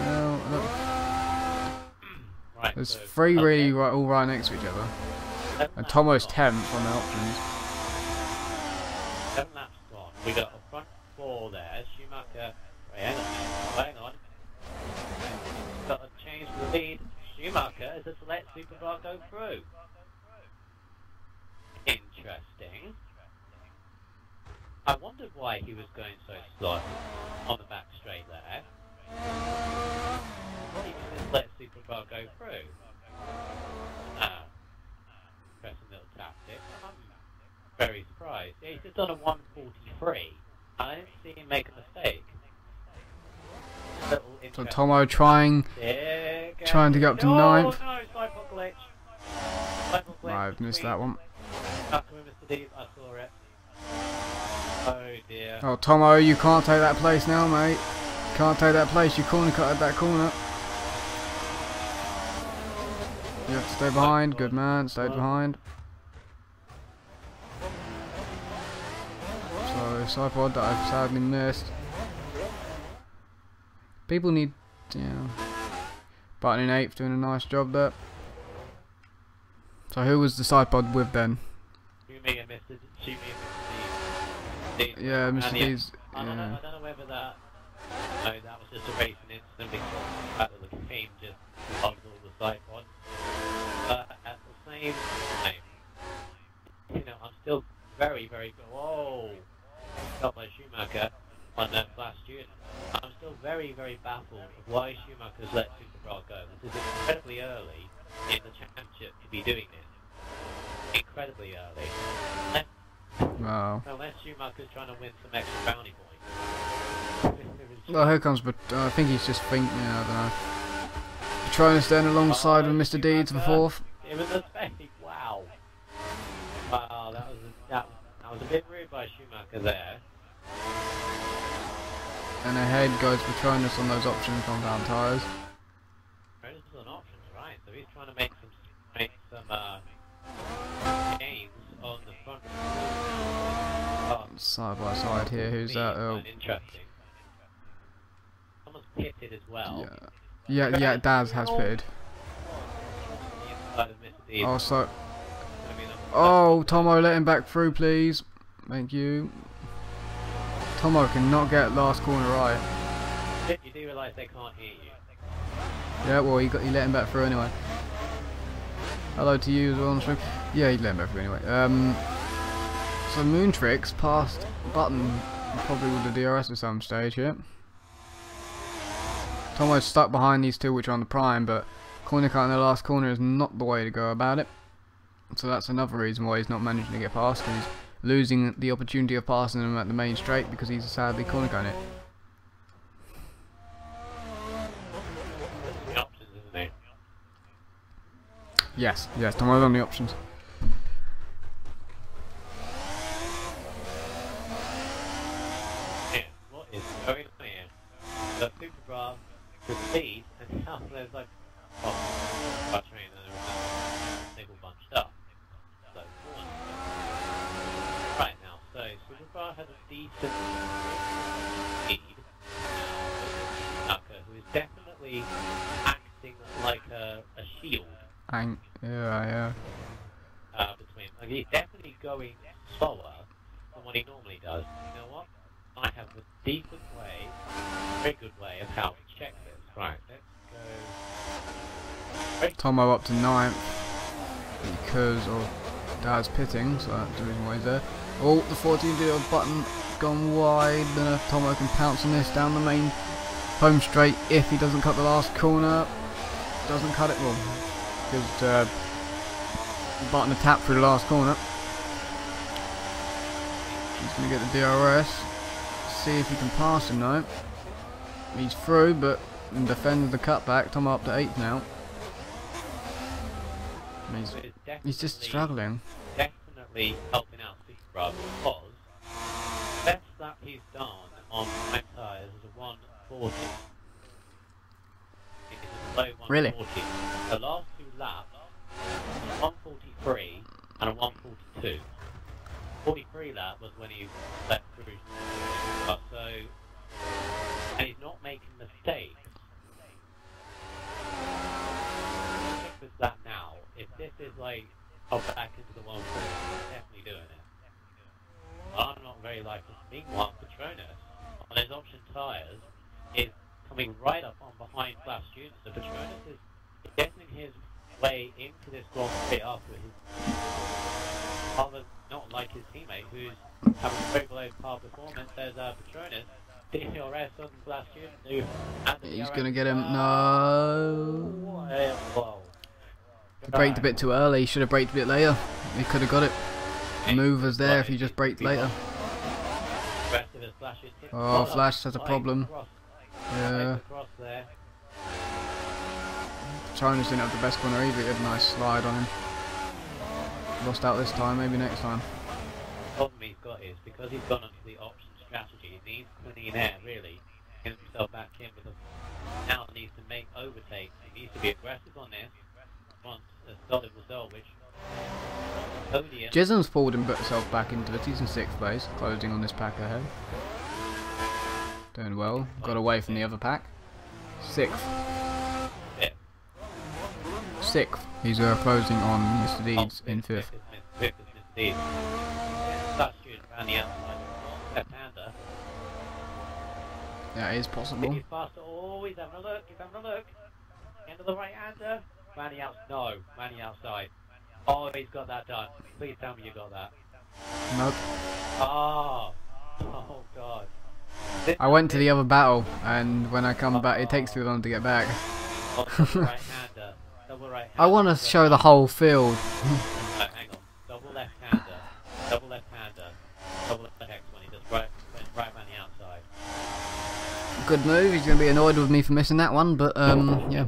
B: No, look.
A: Right,
B: There's
A: so,
B: 3 really all right next to each other. And Tomo's 10th on the options.
A: 7 laps gone. We got a front 4 there. Schumacher. Wait, hang on. Got a change for the lead. Schumacher is to let Superbar go through. Interesting. I wondered why he was going so slow on the back straight there. He just let Superbar go through. Interesting little tactic. I'm very surprised. Yeah, he's just done a 143. I didn't see him make a mistake.
B: So Tomo trying to get up to 9th.
A: No, sidewalk glitch.
B: I've missed that one.
A: Mr. Deep, I saw it. Oh dear.
B: Oh, Tomo, you can't take that place now, mate. Can't take that place. You corner cut at that corner. You have to stay behind. Good man. Stay behind. So, sidepod that I've sadly missed. People need, Button in 8th doing a nice job there. So who was the sidepod with then?
A: Me and Mr. D.
B: Yeah, Mr. D's.
A: I don't know whether that. No, that was just a racing incident because the fact that the game just logged all the sidepods. But at the same time, I'm still very, very good. Whoa! Got by Schumacher on that last student. I'm still very, very baffled of why Schumacher's let Supercar go. This is incredibly early in the championship to be doing this. Incredibly early.
B: Wow.
A: Unless Schumacher's trying to win some extra bounty points.
B: Well, here comes, but I think he's just thinking, I don't know. Trying to stand alongside with Mr. Deeds for 4th.
A: It was a fake, wow. Wow, that was a bit rude by Schumacher there.
B: And ahead goes Petronas on those option compound tyres.
A: Petronas is on options, right? So he's trying to make some gains on the front.
B: Side by side here, who's that? Oh.
A: Interesting. Someone's pitted as well.
B: Yeah, Daz has pitted. Oh, so. Oh, Tomo, let him back through, please. Thank you. Tomo cannot get last corner right.
A: You do realise they can't hear you.
B: Yeah, well, he let him back through anyway. Hello to you as well on stream. Yeah, he'd let him over anyway. So Moontrix passed Button probably with the DRS at some stage here. Tomo's stuck behind these two which are on the prime, but corner cut in the last corner is not the way to go about it. So that's another reason why he's not managing to get past, because he's losing the opportunity of passing him at the main straight because he's sadly corner cutting it.
A: The options, isn't it?
B: Yes, Tomo's on the options.
A: Yeah, what is going on here? The Superbra with speed, and now there's like, train and they've all bunched up. So, right now, so Superbra has a decent speed. Naka, who is definitely acting like a shield.
B: Yeah.
A: Between, like, he's definitely going slower than what he normally does. You know what? I have a decent way, very good way of how to check this. Right, let's go.
B: Tomo up to 9th because of Dad's pitting, so that's the reason why he's there. Oh, the 14 deal Button gone wide. Then Tomo can pounce on this down the main home straight if he doesn't cut the last corner. Doesn't cut it well because Button a tap through the last corner. He's going to get the DRS. See if he can pass him now. He's through, but defends the cutback. Tomo up to 8th now. He's just struggling.
A: Definitely helping out Superbra because the best that he's done on prime tyres is a 140. It is a low 140.
B: Really?
A: The last two laps, a 143 and a 142. 43 lap was when he let through. So, and he's not making mistakes. Check with that now. If this is like, back into the 140, he's definitely doing it. I'm not very likely. Meanwhile, Patronus, on his option tyres, is coming right up on behind Flash Students. So Patronus is getting his way into this Grand Prix after his other, not like his teammate, who's having a very below par performance. There's Patronus, DRS on Flash Students, who...
B: He's going to get him. No.
A: Whoa.
B: He braked a bit too early. He should have braked a bit later. He could have got it. The move was there if he just braked later. Oh, Flash has a problem. Yeah. China's didn't have the best corner either. He had a nice slide on him. Lost out this time, maybe next time.
A: The problem he's got is because he's gone onto the option strategy, he needs clean air really, get himself back in with a, now needs to make overtakes. He needs to be aggressive on this. Wants a solid result, which
B: Jism's pulled himself back into it. He's in 6th place, closing on this pack ahead. Doing well. Got away from the other pack. 6th. 6th. He's closing on Mr. Deeds in 5th. Yeah, it is possible.
A: He's faster. Oh, he's having a look. He's having a look. End of the right-hander. Manny out. No, Manny outside. Oh, he's got that done. Please tell me you got that.
B: Nope.
A: Oh God.
B: I went to the other battle, and when I come back, it takes too long to get back.
A: Right-hander. Double right-hander.
B: I want to show the whole field.
A: Hang on. Double left-hander. Double left-hander. Double left X when he just right Manny outside.
B: Good move. He's going to be annoyed with me for missing that one, but yeah.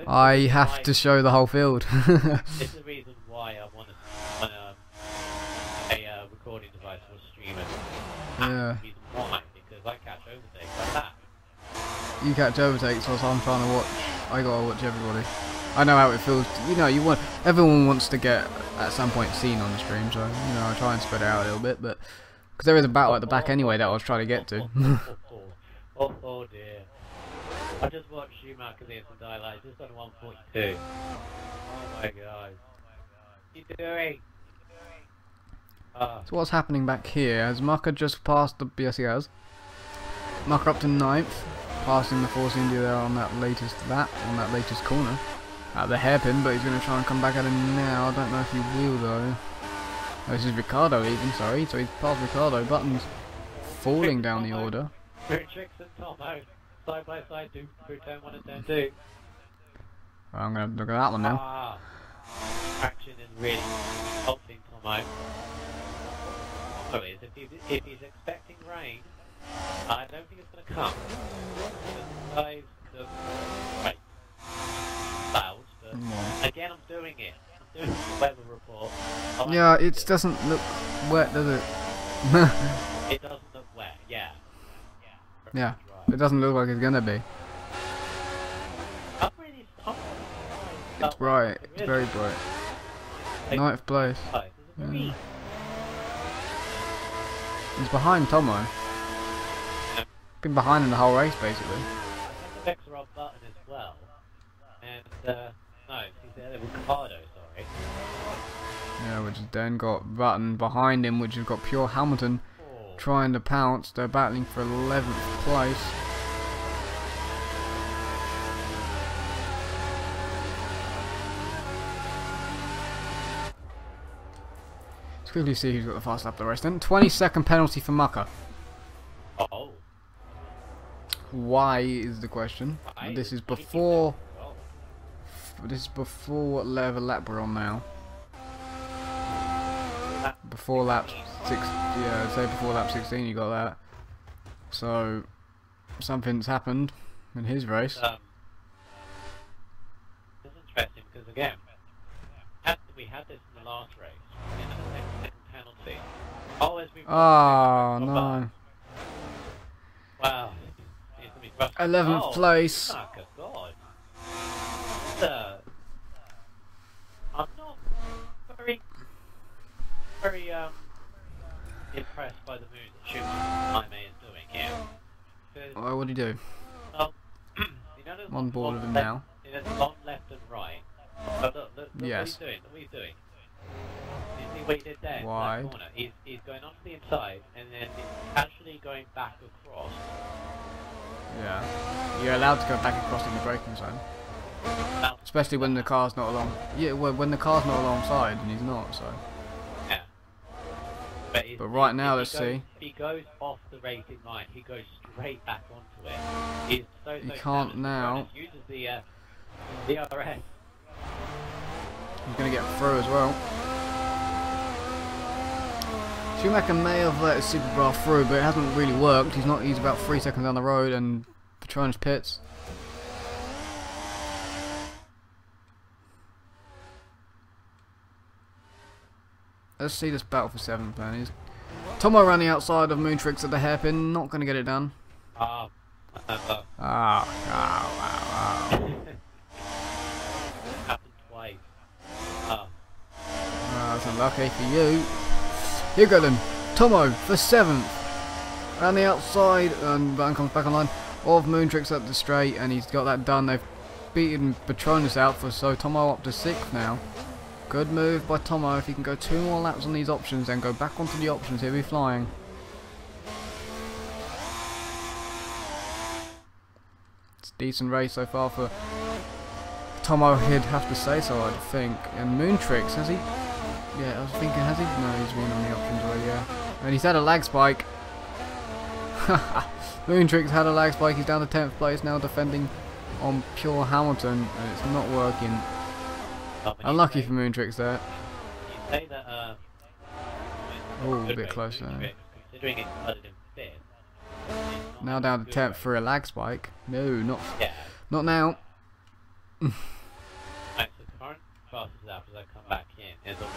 B: I have to show the whole field.
A: This is the reason why I want a recording device for streaming.
B: Yeah.
A: The reason why, because I catch overtakes like that.
B: You catch overtakes whilst I'm trying to watch. I gotta watch everybody. I know how it feels. You know, everyone wants to get at some point seen on the stream, so you know I try and spread it out a little bit, but because there is a battle at the back anyway that I was trying to get to.
A: Oh dear. I just watched Schumacher there some highlights, just on 142. Oh my god. What are you doing?
B: So what's happening back here? Has Mucker just passed the... Yes, he has. Mucker up to 9th, passing the Force India there on that latest corner. at the hairpin, but he's going to try and come back at him now. I don't know if he will though. Oh, this is Ricardo even, sorry. So he's past Ricardo. Button's falling down the order.
A: Tricks and Tomo, side by side, do through turn 1 and turn 2.
B: I'm going to look at that one now.
A: Ah, action is really helping Tomo. If he's expecting rain, I don't think it's going to come. The skies look right. Clouds, but again, I'm doing it. I'm doing the weather report.
B: Yeah, it doesn't look wet, does it?
A: It doesn't look wet, yeah.
B: Yeah, it doesn't look like it's going to be. It's bright, it's very bright. 9th place. Yeah. He's behind Tomo. Been behind in the whole race, basically.
A: I have XRL button as well. And, no, he's there with Ricardo, sorry.
B: Yeah, which has then got Button behind him, which has got Pure Hamilton trying to pounce. They're battling for 11th place. Let's quickly see who's got the fast lap of the race then. 20-second penalty for Mucker.
A: Oh.
B: Why is the question? This is before. This is before what level lap we're on now. Before lap 6. Yeah, I'd say before lap 16 you got that. So something's happened in his race.
A: It's interesting because again, we had this in the last race. In the second penalty.
B: Oh no.
A: Wow.
B: 11th place.
A: Oh God. I'm not very impressed by the moves that Jaime is doing here.
B: Oh, what do you do?
A: You know,
B: I'm on board with him now.
A: There's long left and right. Look
B: Yes.
A: what he's doing. Look what he's doing. You see what he did there?
B: Wide.
A: In that corner. He's going off to the inside and then he's casually going back across.
B: Yeah. You're allowed to go back across in the braking zone. Especially when the car's not along. Yeah, well, when the car's not alongside and he's not, so.
A: Yeah.
B: But right now, let's see.
A: If he goes off the racing line, he goes straight back onto it. He's so
B: He can't now.
A: He uses the DRS.
B: He's going to get through as well. Schumacher may have let his super bra through, but it hasn't really worked. He's about 3 seconds down the road, and Patronus pits. Let's see this battle for 7th, man. Tomo around the outside of Moontrix at the hairpin, not going to get it done.
A: Happened twice.
B: That's unlucky for you. Here you go then. Tomo for 7th. Around the outside, and Button comes back online of Moontrix up the straight, and he's got that done. They've beaten Patronus out for so Tomo up to 6th now. Good move by Tomo. If he can go 2 more laps on these options, then go back onto the options, he'll be flying. It's a decent race so far for Tomo, he'd have to say so, I'd think. And Moontrix, has he? Yeah, I was thinking, has he? No, he's won on the options already, yeah. And he's had a lag spike. Moontrix had a lag spike. He's down to 10th place now, defending on Pure Hamilton, and it's not working. Unlucky for Moontrix there.
A: You say that,
B: oh, a bit close there.
A: Considering it started in 5th.
B: Now down to 10th for a lag spike. No, not
A: Yeah.
B: not now.
A: Right, so current fastest lap as I come back in is on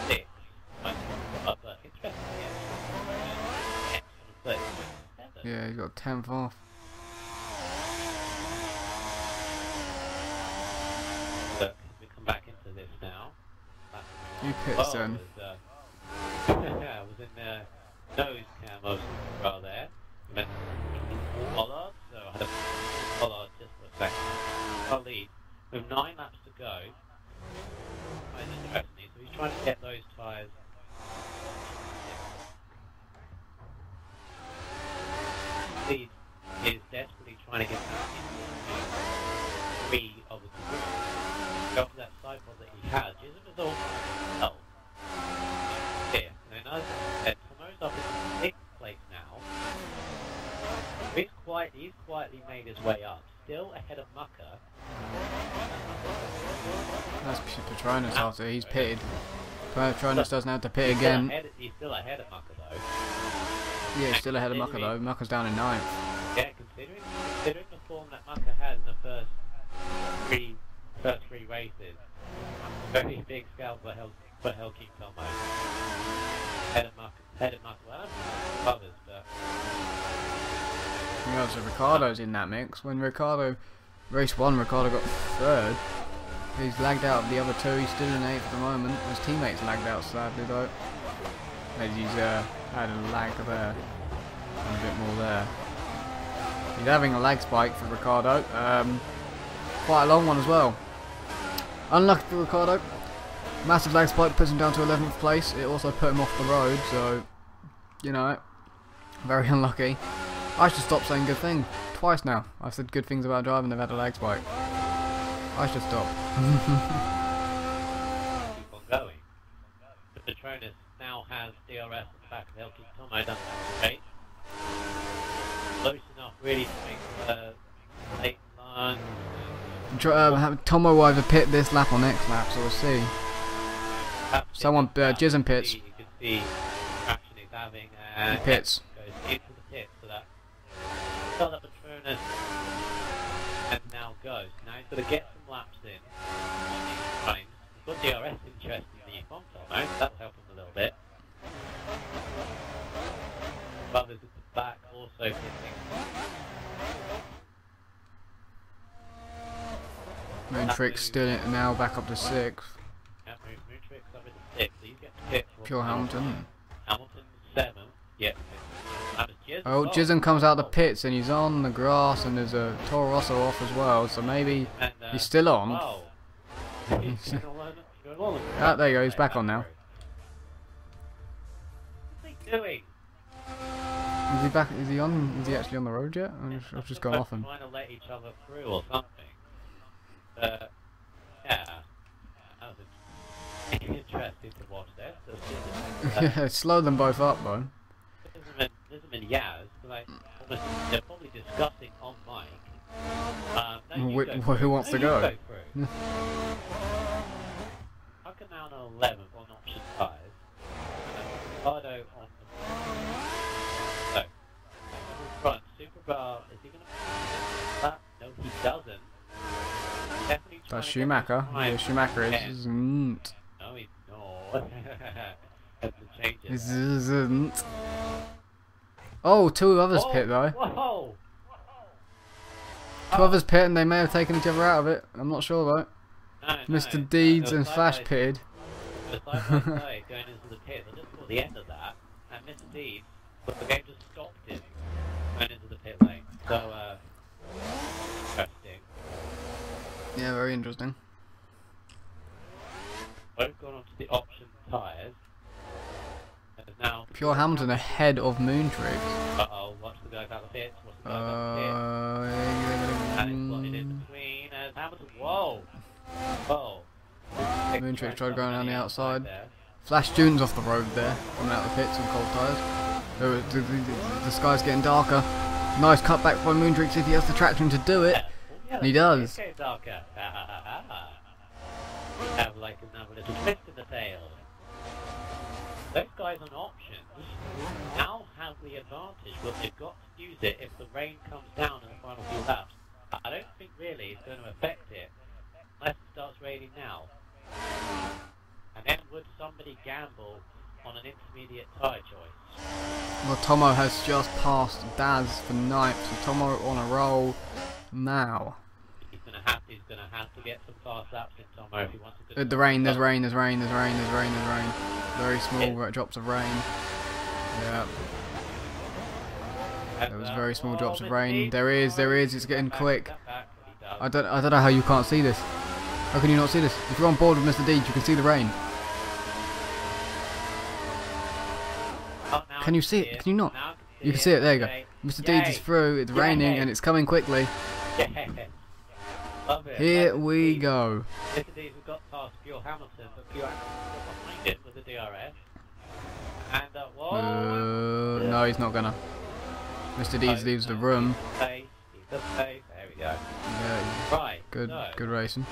A: 6. But interesting, yeah.
B: Yeah, he's got 10th off.
A: Look, we come back into this now.
B: You pits then.
A: I was in the nose cam of the there. I meant Pollard, so I had a Pollard just for a second. I'll lead. With 9 laps to go. Quite interesting. So he's trying to get those tyres. He is desperately trying to get that into 3 he's quietly made his way up. Still ahead of Mucker.
B: That's Patronus after he's pitted. Patronus doesn't have to pit again.
A: He's still ahead of Mucker though.
B: Yeah, he's still ahead of Mucker though. Mucker's down in 9th.
A: Yeah, considering the form that Mucker had in the first three races, very big scalp for Helking Tomo. Head of Mucker. Well, I don't know others, but
B: You know, so Ricardo's in that mix. When race 1, Ricardo got 3rd. He's lagged out of the other 2. He's still in 8th at the moment. His teammates lagged out sadly though. Maybe he's had a lag there and a bit more there. He's having a lag spike for Ricardo. Quite a long one as well. Unlucky for Ricardo. Massive lag spike puts him down to 11th place. It also put him off the road, so you know, very unlucky. I should stop saying good things. Twice now. I've said good things about driving, they've had a lag spike. I should stop.
A: Keep on going. The Patronus now has DRS on the back of Helking Tomo done that close enough really to make late line.
B: Tomo will either pit this lap or next lap, so we'll see. Someone, Jism pits.
A: You can see traction he's having, and
B: he pits.
A: Goes into the pit, so that got the Patronus, and now goes. Now he's got to get some laps in on these times. He's got DRS interest in the front Tomo, that's helping a little bit. Brothers at the back also pitting.
B: Moontrick's still now back up to 6th.
A: Moontrick's up to 6th, so he's getting pit.
B: Pure Hamilton.
A: Hamilton 7th, yeah.
B: Oh, Jism comes out the pits and he's on the grass, and there's a Toro Rosso off as well, so maybe he's still on.
A: Wow.
B: Ah, there you go, he's back on now.
A: What's he doing?
B: Is he back? Is he on? Is he actually on the road yet? I've just gone off him.
A: Trying to let each other through or something. Yeah. That was interesting to watch there.
B: Yeah, slow them both up though.
A: Lism and Yaz, like, they're probably discussing on mic.
B: Who wants to go?
A: Hucker now on 11th on option 5. Ricardo on the front. Superbar, is he going to that? No, he doesn't. Definitely
B: That's Schumacher. Yeah, Schumacher isn't.
A: No, he's not. Has to change it.
B: Isn't. Oh, 2 others pit though.
A: Whoa!
B: 2 others pit and they may have taken each other out of it. I'm not sure though.
A: No,
B: Mr. Deeds and Flash pitted.
A: It was side by side going into the pit. I just saw the end of that, and Mr. Deeds, but the game just stopped him going into the pit lane. So, interesting.
B: Yeah, very interesting.
A: Both gone onto the option tyres. And now
B: Pure Hamilton ahead of Moontrick.
A: Uh-oh, watch the guys out the pits. Watch the guys out the pits. And it's slotted in between as Hamilton. Whoa! Whoa.
B: Moontrick tried going down the outside. Flash Dune's off the road there, coming out the pits on cold tyres. The sky's getting darker. Nice cutback by Moontrick if he has the traction to do it. And he does.
A: Okay, darker. We have like another little twist in the tail. Those guys on options now have the advantage, but they've got to use it if the rain comes down in the final few laps. I don't think really it's going to affect it unless it starts raining now. And then would somebody gamble on an intermediate tyre choice?
B: Well, Tomo has just passed Daz for 9th, so Tomo on a roll now.
A: He's gonna have to get some fast laps in Tomo if he wants to.
B: The rain, there's rain. Very small drops of rain. Yeah. There was very small drops of rain. There is. It's getting quick. I don't know how you can't see this. How can you not see this? If you're on board with Mr. Deeds, you can see the rain. Can you see it? Can you not? You can see it. There you go. Mr. Deeds is through. It's raining and it's coming quickly.
A: Love it.
B: Here we go.
A: Mr. Deeds has got past Pure Hamilton, but Pure Hamilton got behind him with the DRS. And
B: No, he's not gonna. Mr. Deeds leaves the room.
A: the pace. There we go.
B: Yeah,
A: Right.
B: good,
A: So,
B: good racing.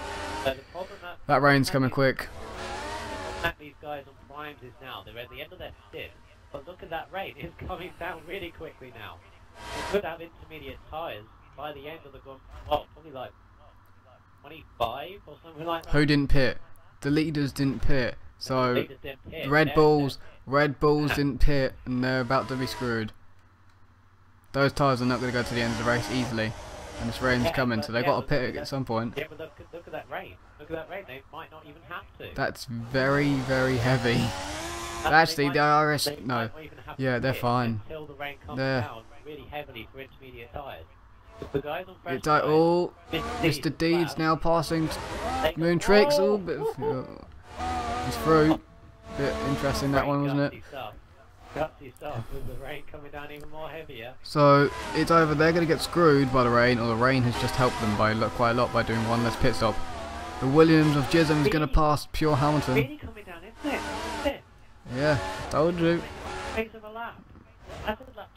A: so the problem
B: That rain's coming quick.
A: the problem that these guys on primes is now they're at the end of their stint, but look at that rain. It's coming down really quickly now. We could have intermediate tyres by the end of the probably like 25 or something like that.
B: Who didn't pit? The leaders didn't pit. So
A: The leaders didn't pit.
B: Red Bulls didn't pit, and they're about to be screwed. Those tyres are not going to go to the end of the race easily, and this rain's coming, so they've got to pit at some point.
A: Yeah, but look at that rain. Look at that rain. They might not even have to.
B: That's very, very heavy. Actually, the RS, no, yeah, they're fine.
A: Until the rain comes
B: They're
A: down really heavily for intermediate tyres. The guys on fresh
B: it's like, oh, Mr. Deeds now passing Moon Tricks. Oh, bit of, he's through. Bit interesting that one, wasn't it?
A: Gutsy stuff with the rain coming down even more heavier.
B: So it's either they're going to get screwed by the rain, or the rain has just helped them by quite a lot by doing one less pit stop. The Williams of Chisholm is going to pass Pure Hamilton.
A: Really coming down, isn't it? Isn't it?
B: Yeah, told you.
A: Pace of a lap.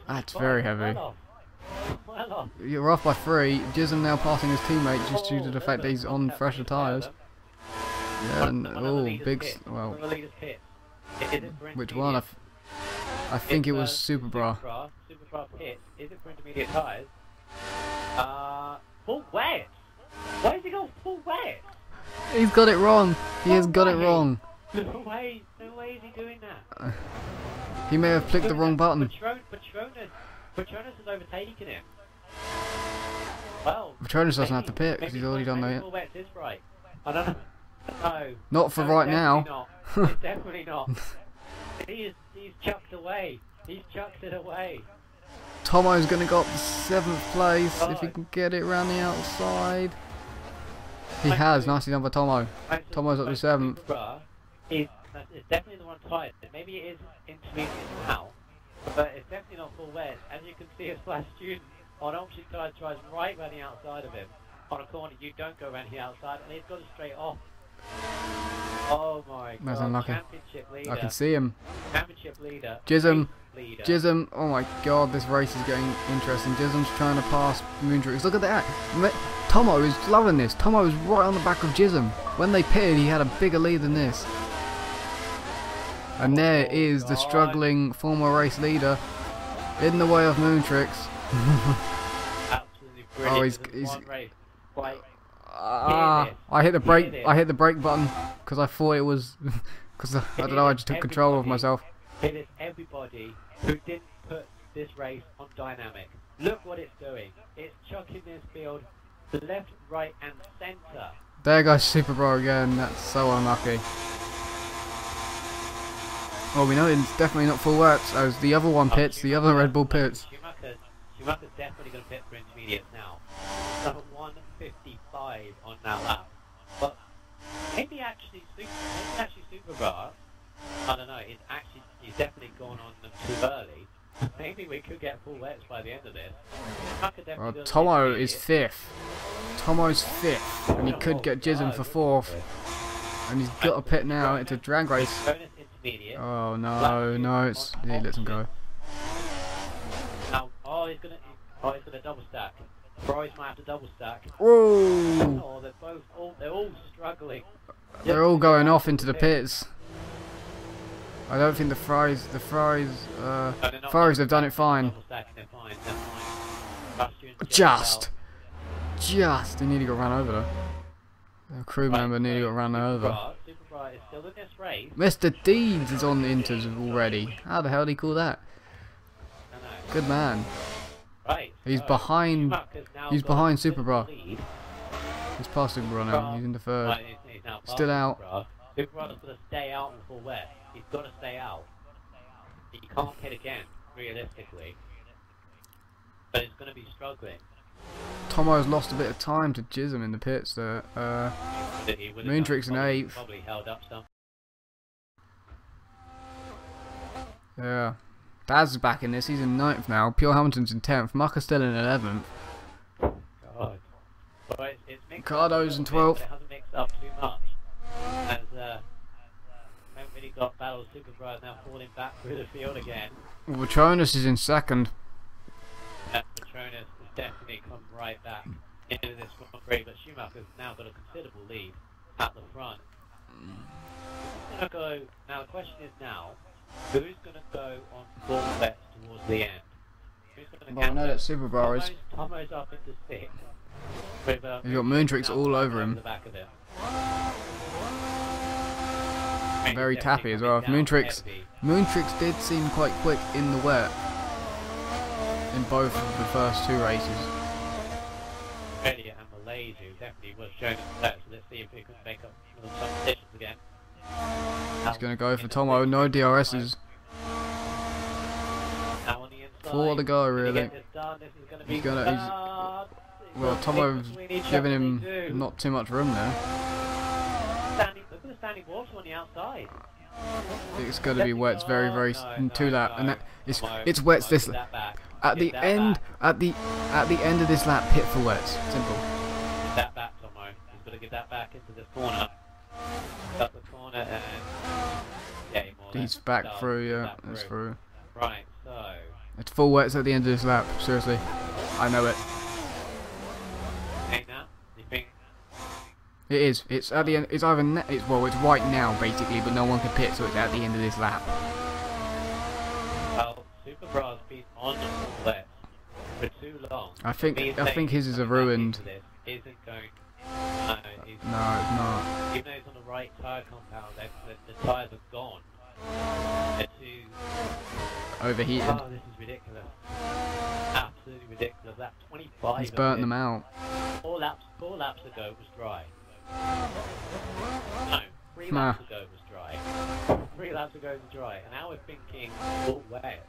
B: That's very heavy.
A: Well off.
B: You're off by 3. Chisholm now passing his teammate just due to the fact that he's on fresher tyres. Yeah, and oh, big. Well, which one? I think it was Superbra.
A: Superbra pit. Is it for intermediate tyres? Full wet. Why is he going full wet?
B: He's got it wrong. He has got it wrong.
A: No way is he doing that.
B: He may have clicked the wrong button.
A: Patronus has overtaken him. Well,
B: Patronus doesn't have to pit because he's already done that.
A: Full wet is right. I don't know. No.
B: Not for right now.
A: It's definitely not. He's chucked away. He's chucked it away.
B: Tomo's going to go up to 7th place if he can get it around the outside. He has. Nicely done by Tomo. Tomo's up to 7th.
A: It's definitely the one tyre. Maybe it is intermediate now, but it's definitely not full wet. As you can see, a Flash student on option tyre tries right around the outside of him. On a corner, you don't go around the outside, and he's got it straight off. Oh my god.
B: That's unlucky.
A: Championship leader.
B: I can see him.
A: Championship leader.
B: Chisholm, oh my god, this race is getting interesting. Chisholm's trying to pass Moondrix. Look at that. Tomo is loving this. Tomo is right on the back of Chisholm. When they pitted, he had a bigger lead than this. And there is the struggling former race leader in the way of Moontrix.
A: Absolutely brilliant.
B: Oh, he's
A: one race. Like,
B: I hit the brake button because I thought it was because I don't know, I just took control of myself.
A: It is everybody who didn't put this race on dynamic. Look what it's doing. It's chucking this field left, right and centre.
B: There goes Superbro again. That's so unlucky. Well, we know it's definitely not full works as the other one pits, the other Red Bull pits.
A: Schumacher's definitely going to pit for intermediates now. So 155 on that lap. But maybe actually Superbra, I don't know, he's definitely gone on them too early. Maybe we could get full wets by the end of this.
B: Well, Tomo is 5th. Tomo's 5th, and he could get Chisholm for 4th. And he's got a pit now into drag race. Oh no, no, he lets him go.
A: Now, he's gonna double stack. Bryce might have to double stack.
B: Whoa!
A: Oh, they're all struggling.
B: They're all going off into the pits. I don't think the Fries have done it fine. Just, they nearly got run over though. The crew member nearly got run over. Mr. Deeds is on the inters already. How the hell did he call that? Good man. He's behind. He's behind Superbra. He's past Superbra now. He's in the 3rd. Still out.
A: Superbra's got to stay out in full wet. He's got to stay out. He can't hit again, realistically. But he's going to be struggling.
B: Tomo's lost a bit of time to Chisholm in the pits there. Moontrix in 8th.
A: Probably held up some.
B: Yeah. Daz is back in this. He's in 9th now. Pure Hamilton's in 10th. Mucker's still in 11th.
A: God. But it's mixed
B: Ricardo's in 12th.
A: It hasn't mixed up too much. As haven't really got battles. Superbra now falling back through the field again.
B: Well, Patronus is in 2nd.
A: Patronus is definitely come right back into this one break, but Schumacher's now got a considerable lead at the front. Who's gonna go now? The question is now, who's gonna go on full wets towards the end? Who's gonna
B: Well, I know that Super Bar is.
A: Tomo's up into 6th. With,
B: He's got Moontrix all over him.
A: The back of it.
B: Very tappy as well. Moontrix did seem quite quick in the wet in both of the first 2 races.
A: Australia and Malaysia definitely was shown in the wet, so let's see if we can make up some positions again.
B: He's going to go for Tomo, no DRSs.
A: Now on the inside,
B: 4 to go really. He's going to, well, Tomo's giving him not too much room there.
A: Look at the standing water on the outside.
B: It's going to be wets very 2 lap, and that it's wets this at the end of this lap. Pit for wets, simple.
A: Give that back, Tomo. He's got to give that back into this corner. Up the corner and yeah,
B: he's back through. Yeah, that's through.
A: Right, so
B: it's full wets at the end of this lap. Seriously, I know it.
A: Ain't that? You think?
B: It is. It's at the end. It's either it's right now basically, but no one can pit, so it's at the end of this lap.
A: Well, Super Bra's been on the full wet for too long.
B: I think his is a ruined.
A: Isn't going.
B: No, it's not.
A: Even though it's on the right tyre compound, the tyres are gone. They're too
B: Overheated.
A: Oh, this is ridiculous. Absolutely ridiculous. That 25.
B: He's burnt them out.
A: 4 laps ago it was dry. No, 3 laps ago it was dry. 3 laps ago it was dry, and now we're thinking full wet.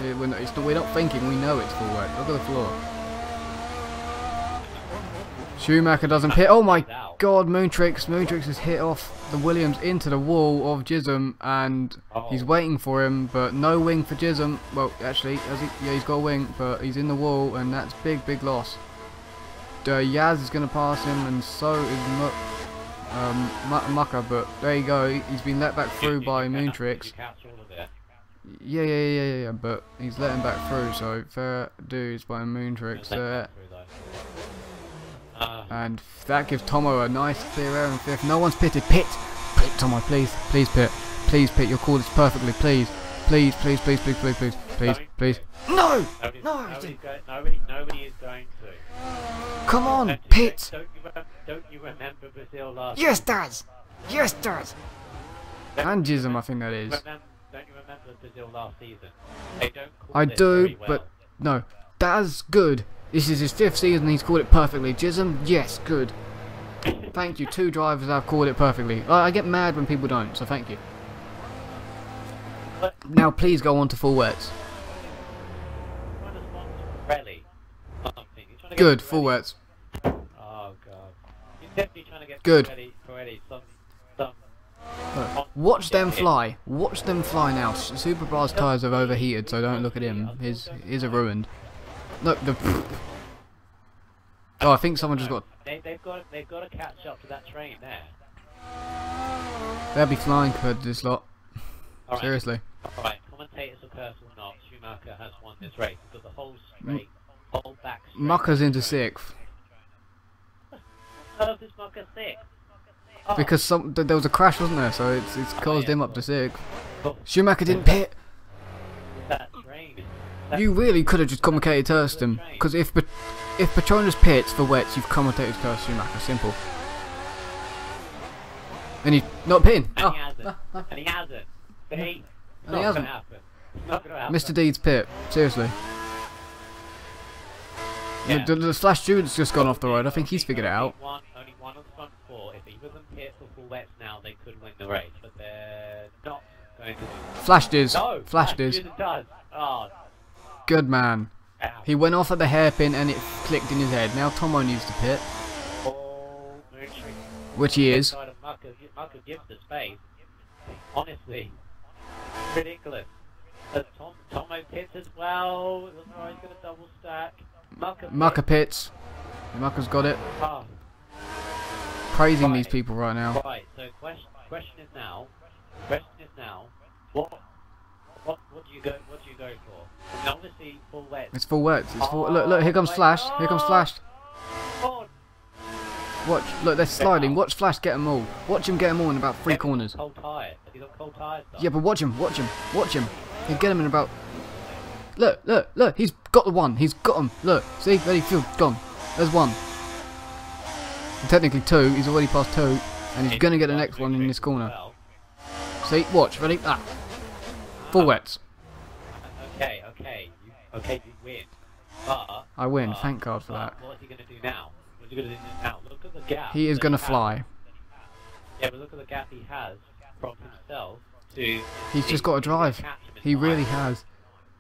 B: We're not thinking. We know it's full wet. Look at the floor. Schumacher doesn't pit. Oh my God, Moontrix has hit off the Williams into the wall of Jism, and he's waiting for him, but no wing for Jism. Well, actually, he's got a wing, but he's in the wall, and that's big loss. Yaz is going to pass him, and so is Mucker, but there you go. He's been let back through by Moontrix. Yeah, but he's let him back through, so fair dues by Moontrix there. And that gives Tomo a nice clear air in 5th. No one's pitted. Pit, Tomo, please pit. Please pit. You'll call this perfectly, please. Please. No!
A: Nobody is going to.
B: Come on, pit!
A: Don't you remember Brazil last
B: Yes, does! Yes, does! And Jism, I think that is.
A: Don't you remember Brazil last season? They don't call
B: I do,
A: well.
B: but no. That's good. This is his 5th season, he's called it perfectly. Jism, yes, good. Thank you, 2 drivers have called it perfectly. I get mad when people don't, so thank you. Now please go on to full wets. Good, full wets.
A: Oh God. You're definitely trying to get
B: good.
A: Pirelli some
B: watch them fly. Watch them fly now. Super Bra's tyres have overheated, so don't look at him. His are ruined. Look, oh, I think someone just got.
A: They've got to catch up to that train there.
B: They'll be flying compared to this lot.
A: Right.
B: Seriously.
A: Alright, commentators are curse or not, Schumacher has won this race. He's got the whole straight, whole back straight.
B: Mucker's into 6th.
A: How is this Mucker 6th? Oh.
B: Because there was a crash, wasn't there? So it's caused him up to 6th. Schumacher didn't pit.
A: That train.
B: You really could have just commentated cursed him, because if Petronas pits for wets, you've commentated cursed Schumacher. Simple. And he's not pitting.
A: And he hasn't. And he hasn't. But it's not going to happen. It's not going to happen.
B: Mr. Deeds pit. Seriously.
A: Yeah.
B: The Flash Dude's just gone off the road. I think he's figured it out.
A: Only one on the front 4. If he wasn't pit for full wets now, they could win the race. But they're not going to do that.
B: Flash Diz.
A: No,
B: Flash Diz.
A: Does. Oh.
B: Good man.
A: Ow.
B: He went off at the hairpin and it clicked in his head. Now Tomo needs to pit. Which he is.
A: Mucker gives the space. Honestly. Ridiculous. Tomo pits as well. He's going to double stack.
B: Mucker pits. Mucker's got it.
A: Oh.
B: Praising these people right now.
A: Right, so question is now, what do What do you go for? And obviously full wet.
B: It's full wet. It's full. Look, here comes Flash. Here comes Flash.
A: Oh,
B: Watch, look, they're sliding. Watch Flash get them all. Watch him get them all in about 3 corners.
A: cold tires. He's on cold tires.
B: Yeah, but watch him. He'll get him in about. Look. He's got the one. He's got him. Look, see, ready, field, gone. There's one. And technically 2. He's already past 2, and he's gonna get the next one in this corner. See, watch, ready? Ah, full wets.
A: Okay, you win. But
B: I win. Thank God for that.
A: What's he gonna do now? What's he gonna do now? Look at the gap.
B: He is gonna fly.
A: Yeah, but look at the gap he has from himself to.
B: He's just got to drive. He really has.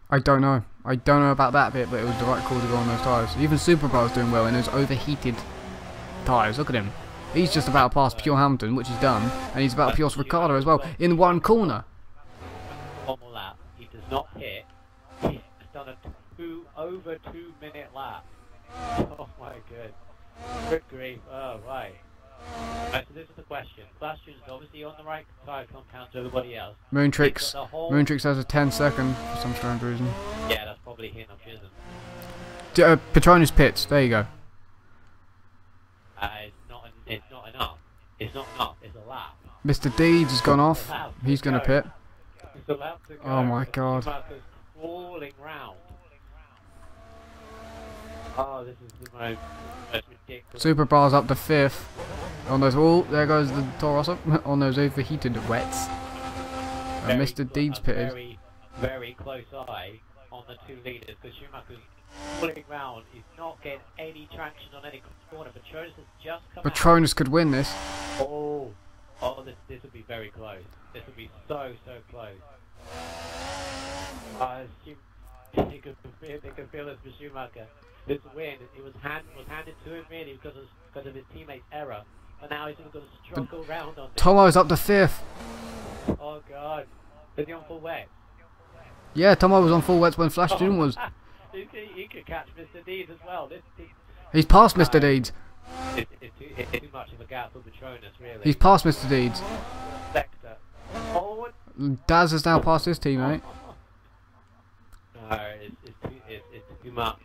B: I don't know about that bit, but it was the right call to go on those tyres. Even Superbar's doing well in those overheated tyres. Look at him. He's just about to pass Pure Hamilton, which he's done, and he's about to pass Ricardo as well in one corner.
A: One more lap. He does not hit. He's done a over 2 minute lap. Oh my god. Good grief. Oh right. Right, so this is the question. Bastion's obviously on the right tyre compound to everybody else.
B: Moontrix has a 10-second for some strange reason.
A: Yeah, that's probably him or Chisholm.
B: Petronas pits. There you go.
A: It's not enough. It's not enough. It's a lap.
B: Mr. Deeds has gone off. He's going to pit.
A: It's a lap to go.
B: Oh my god.
A: Schumacher's crawling round. Oh, this is the most ridiculous.
B: Superbar's up to 5th. On those, oh, there goes the Toro Rosso on those overheated wets. And Mr. Deeds pitted.
A: Very, very close eye on the 2 leaders because Schumacher's pulling round. He's not getting any traction on any corner. Petronas has just come
B: Petronas could win this.
A: Oh, this would be very close. This would be so close. They could feel it for Schumacher. This win, it was handed to him really because of his teammate's error. But now he's going to struggle round on this.
B: Tomo's up to 5th.
A: Oh god. Is he on full wet?
B: Yeah, Tomo was on full wets when Flash June was.
A: He could catch Mr. Deeds as well.
B: He's past Mr. Deeds.
A: It's too much of a gap for Petronas, really.
B: He's past Mr. Deeds.
A: Sector. Oh,
B: Daz has now passed his teammate.
A: No, it's too much.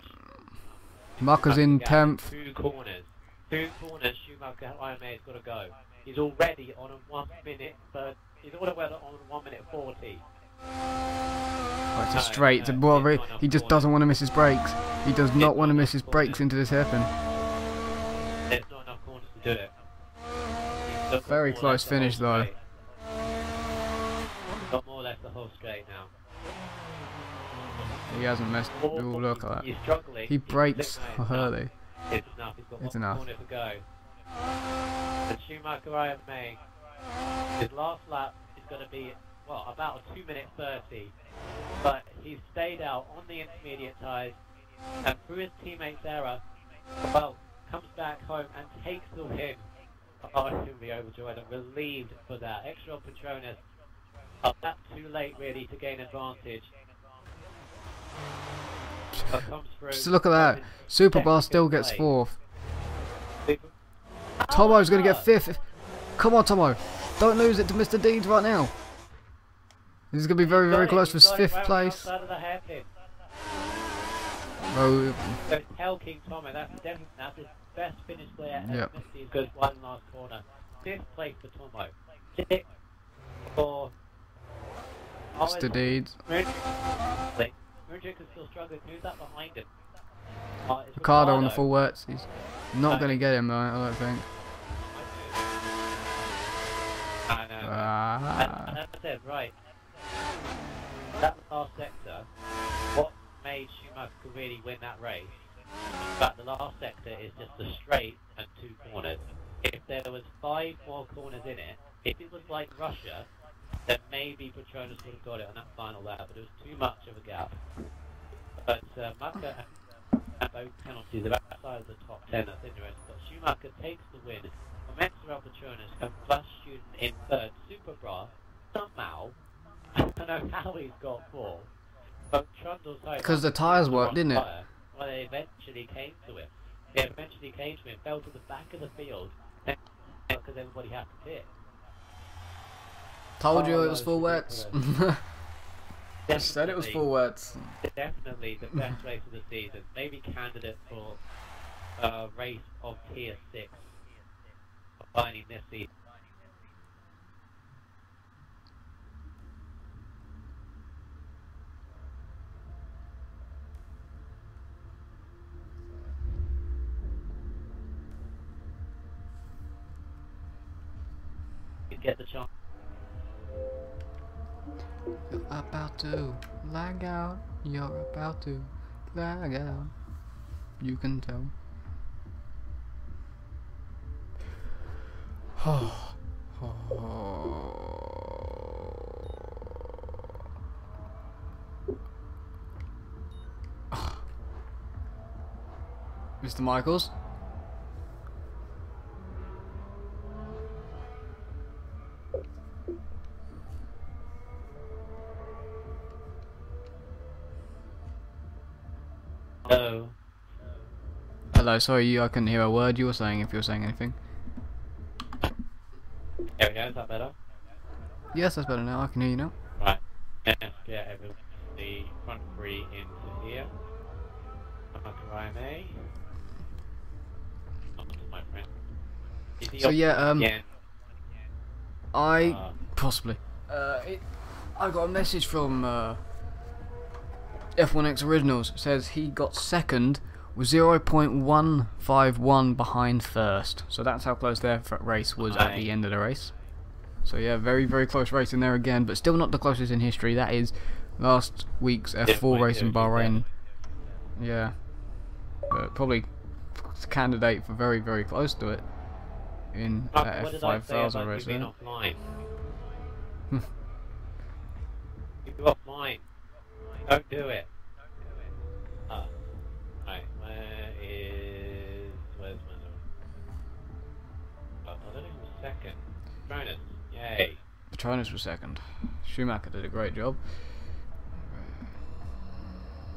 B: Marker's in 10th.
A: 2 corners. 2 corners, Schumacher IMA's got to go. He's already on a 1 minute, but he's already on 1 minute 40.
B: Oh, it's a straight. He just doesn't want to miss his brakes. He does not want to miss his brakes into this hairpin.
A: There's not enough corners to do it.
B: Very close finish though.
A: Got more or less the whole straight now.
B: He hasn't missed. Oh, look at
A: He's
B: that.
A: struggling.
B: He breaks early.
A: It's enough. He's got
B: It's
A: one
B: enough.
A: corner to go. And Schumacher IMA, his last lap is going to be, well, about a 2 minute 30. But he's stayed out on the intermediate tyres and through his teammate's error, well, comes back home and takes the win. Oh, I'm going to be overjoyed. I'm relieved for that. XRL Petronas are that too late really to gain advantage.
B: So look at that. Superbar still gets 4th. Tomo's going to get 5th. Come on, Tomo. Don't lose it to Mr. Deeds right now. This is going to be very close for 5th place. Oh,
A: so it's Hell King Tomo. That's his best finish there.
B: Yep.
A: He goes one last corner. 5th place for Tomo. 6th for
B: Mr. Deeds.
A: Mudryk is still struggling. Who's that behind him? It's
B: Ricardo on the full wets. He's not going to get him though, I don't think.
A: I know. And as I said, right. That last sector, what made Schumacher really win that race? But the last sector is just a straight and 2 corners. If there was 5 more corners in it, if it was like Russia, then maybe Petronas would have got it on that final lap, but it was too much of a gap. But Maka and both penalties are outside of the top 10, that's interesting. But Schumacher takes the win. XRL Petronas and Flash Student in 3rd. Superbra, somehow, I don't know how he's got 4, but Trundle's home.
B: Because the tyres worked, didn't it?
A: Well, they eventually came to him. They eventually came to him, fell to the back of the field, because everybody had to pit.
B: Told you it was full wets. I said it was 4 words.
A: Definitely the best race of the season. Maybe candidate for race of Tier 6. Combining this season. You get the chance.
B: You're about to lag out. You're about to lag out. You can tell. Mr. Michaels?
A: Hello.
B: Hello, sorry, I couldn't hear a word you were saying if you were saying anything.
A: There we go, is that better?
B: Yes, that's better now, I can hear you now.
A: Right. Let's get everyone the front three into here. IMA. My friend.
B: So yeah,
A: again?
B: possibly. I got a message from F1X Originals. It says he got second with 0.151 behind first. So that's how close their race was at the end of the race. So yeah, very, very close race in there again, but still not the closest in history. That is last week's F4 race in Bahrain. Yeah, but probably a candidate for very, very close to it in that F5000 race.
A: You offline. Don't do it. Right, where's my number? I don't know who's second. Patronus, yay.
B: Patronus was second. Schumacher did a great job.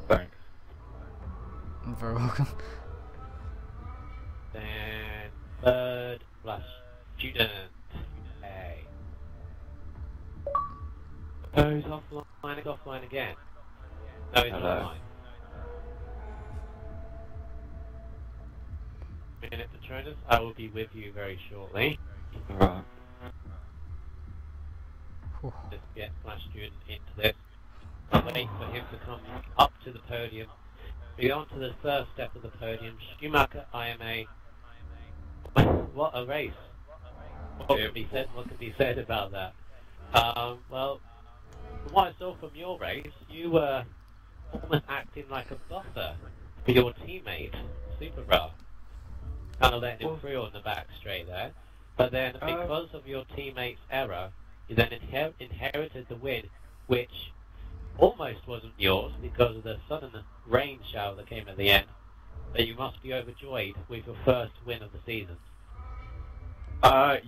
A: Thanks.
B: You're very welcome.
A: Then third plus student. Hey. Oh, he's offline. He's offline again. No, he's offline. Minute Patronus, I will be with you very shortly.
C: Right.
A: Just get Flash Student into this. I'll wait for him to come up to the podium. We go on to the first step of the podium. Schumacher, IMA. What a race! What can be said about that? Well, from what I saw from your race, you were almost acting like a buffer for your teammate, Super Bra. Kind of letting him through on the back straight there. But then, because of your teammate's error, you then inherited the win, which almost wasn't yours because of the sudden rain shower that came at the end. But you must be overjoyed with your first win of the season.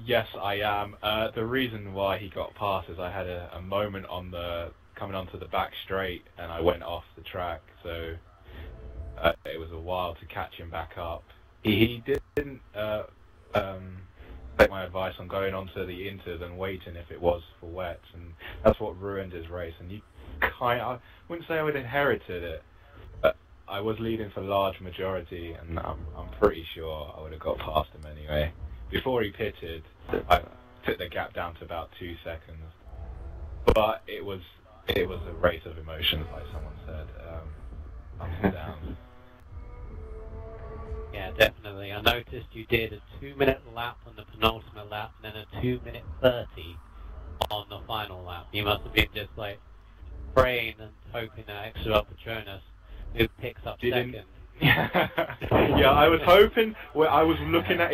C: Yes, I am. The reason why he got past is I had a moment on coming onto the back straight, and I went off the track, so it was a while to catch him back up. He didn't take my advice on going onto the inters and waiting if it was for wets, and that's what ruined his race. And I wouldn't say I would have inherited it, but I was leading for large majority, and I'm pretty sure I would have got past him anyway. Before he pitted, I took the gap down to about 2 seconds. But it was a race of emotions, like someone said, ups and downs.
A: Yeah, definitely. I noticed you did a 2-minute lap on the penultimate lap, and then a 2-minute 30 on the final lap. You must have been just like praying and hoping that XRL Patronus, who picks up second.
C: Yeah, I was hoping. Well, I was looking at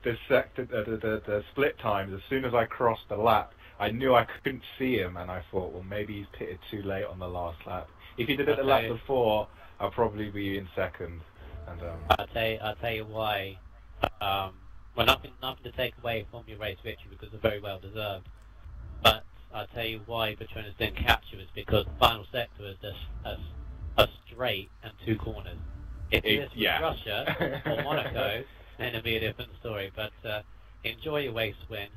C: the split times. As soon as I crossed the lap, I knew I couldn't see him, and I thought, well, maybe he's pitted too late on the last lap. If he did it the lap before, I'll probably be in second. And
A: I'll tell you why. Well, nothing to take away from your race victory because they're very well deserved. But I'll tell you why Patronus didn't catch you is because the final sector is just a straight and 2 corners. If this was Russia or Monaco, then it'd be a different story. But enjoy your race win.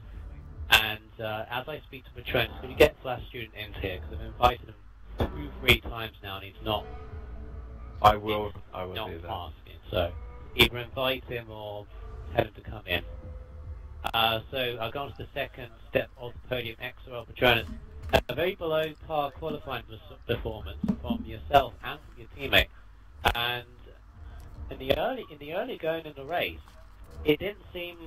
A: And as I speak to Patronus, could you get Flash Student in here? Because I've invited him 2-3 times now, and he's not.
C: I will
A: not
C: do that.
A: asking. So either invite him or tell him to come in. So I'll go on to the second step of the podium, XRL Patronus. A very below par qualifying performance from yourself and from your teammate. And in the early going in the race, it didn't seem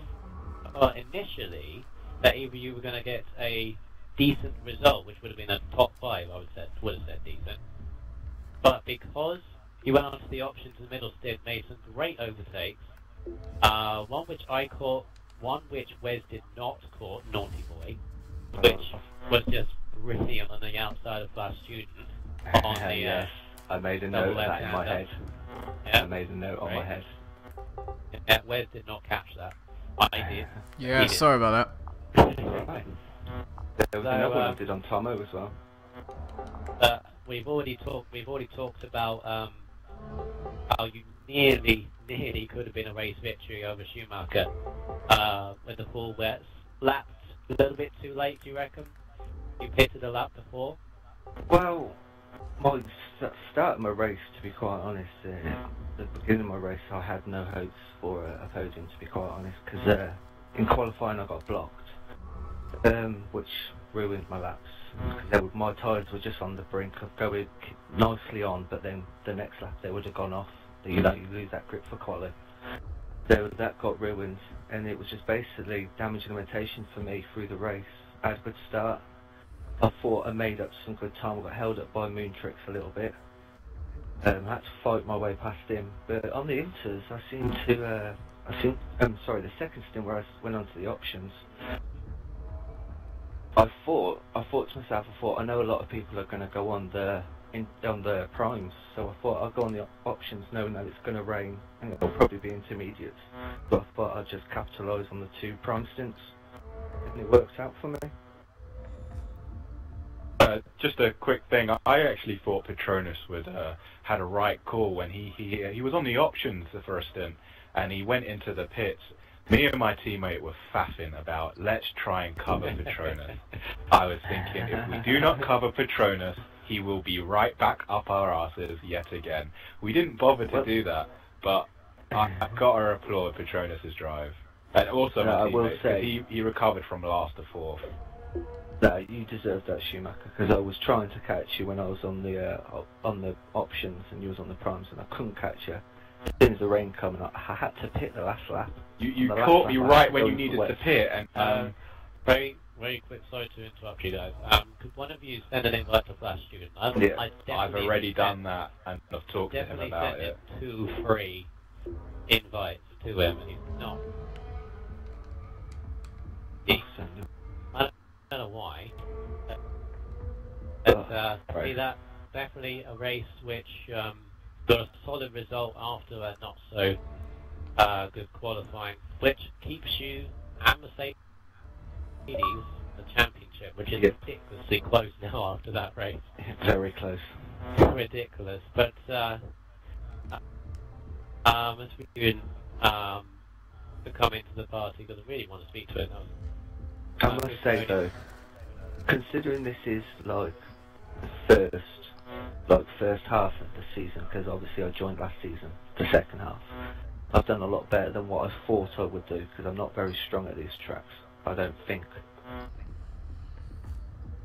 A: initially that either you were going to get a decent result, which would have been a top 5, I would have said decent. But because you went on to the options in the middle stint, made some great overtakes, one which I caught, one which Wes did not caught, naughty boy, which was just brilliant on the outside of Flash Student. On the,
D: yes, I made a note of that in my head.
A: Yeah.
D: I made a note on my head.
A: Yeah, Wes did not catch that. I did.
B: Yeah, sorry about that.
D: Right. There was another one I did on Tomo as well.
A: We've already talked about how you nearly could have been a race victory over Schumacher with the full wets. Lapped a little bit too late, do you reckon? You pitted a lap before?
D: Well, my start of my race, to be quite honest, the beginning of my race, I had no hopes for a podium, to be quite honest, because in qualifying I got blocked, which ruined my laps. Because my tyres were just on the brink of going nicely on, but then the next lap they would have gone off. You know, you lose that grip for quali. So that got ruined, and it was just basically damaging limitation for me through the race. I had a good start. I thought I made up some good time. I got held up by Moontrix a little bit. I had to fight my way past him. But on the inters, I seemed to. The second stint where I went on to the options. I thought to myself, I know a lot of people are going to go on the primes, so I thought I'd go on the options knowing that it's going to rain and it'll probably be intermediates. But I thought I'd just capitalise on the 2 prime stints, and it worked out for me.
C: Just a quick thing. I actually thought Patronus had a right call when he was on the options for a stint, and he went into the pits. Me and my teammate were faffing about, let's try and cover Patronus. I was thinking, if we do not cover Patronus, he will be right back up our asses yet again. We didn't bother to do that, but I've got to applaud Patronus' drive. And also my teammate,
D: I will say,
C: he recovered from last to fourth.
D: No, you deserve that, Schumacher, because I was trying to catch you when I was on the options and you was on the primes, and I couldn't catch you. As soon as the rain came, I had to pit the last lap.
C: You caught me right when you needed to pit, and
A: very quick. Sorry to interrupt you guys. Could one of you send an invite to Flash Student?
C: I've already done that, and I've talked to him about it.
A: Definitely send him 2 free invites to him, and he's not. I don't know why. But see, that definitely a race which got a solid result after a not so good qualifying, which keeps you and Mercedes the championship, which is ridiculously close now after that race.
D: Very close.
A: Ridiculous. But as we didn't to come into the party because I really want to speak to it.
D: I must say though, considering this is like the first half of the season, because obviously I joined last season, the second half, I've done a lot better than what I thought I would do, because I'm not very strong at these tracks, I don't think.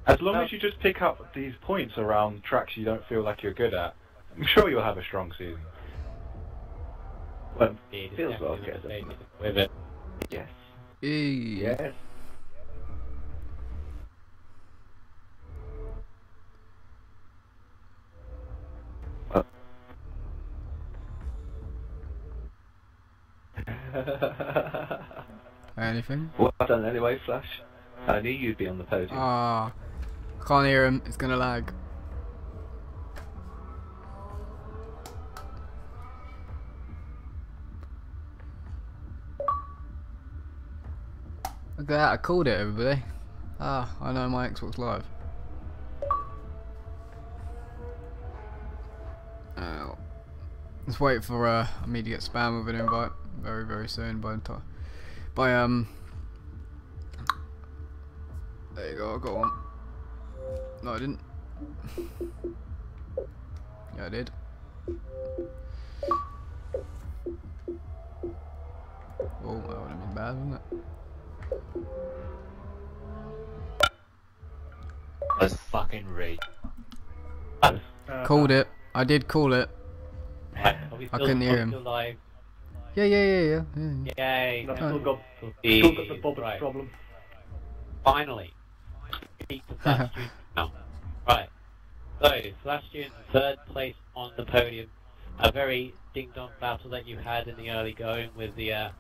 C: As long as you just pick up these points around tracks you don't feel like you're good at, I'm sure you'll have a strong season.
D: Well, it feels like it, doesn't it?
A: With it.
D: Yes.
B: Yes. Anything?
D: Well done anyway, Flash. I knew you'd be on the podium.
B: I can't hear him. It's gonna lag. Look at that, I called it, everybody. I know my Xbox Live. Let's wait for me to get spam with an invite very soon by There you go, I got one. No, I didn't. Yeah, I did. Oh, that would have been bad, wouldn't it?
A: Let's fucking read.
B: Called it. I did call it. I couldn't hear him.
A: Live?
B: Yeah.
A: Yay.
E: I've still got the Bobbers
A: Right.
E: problem.
A: Finally. Beat the Flash Student now. Right. So, Flash Student third place on the podium. A very ding-dong battle that you had in the early going with the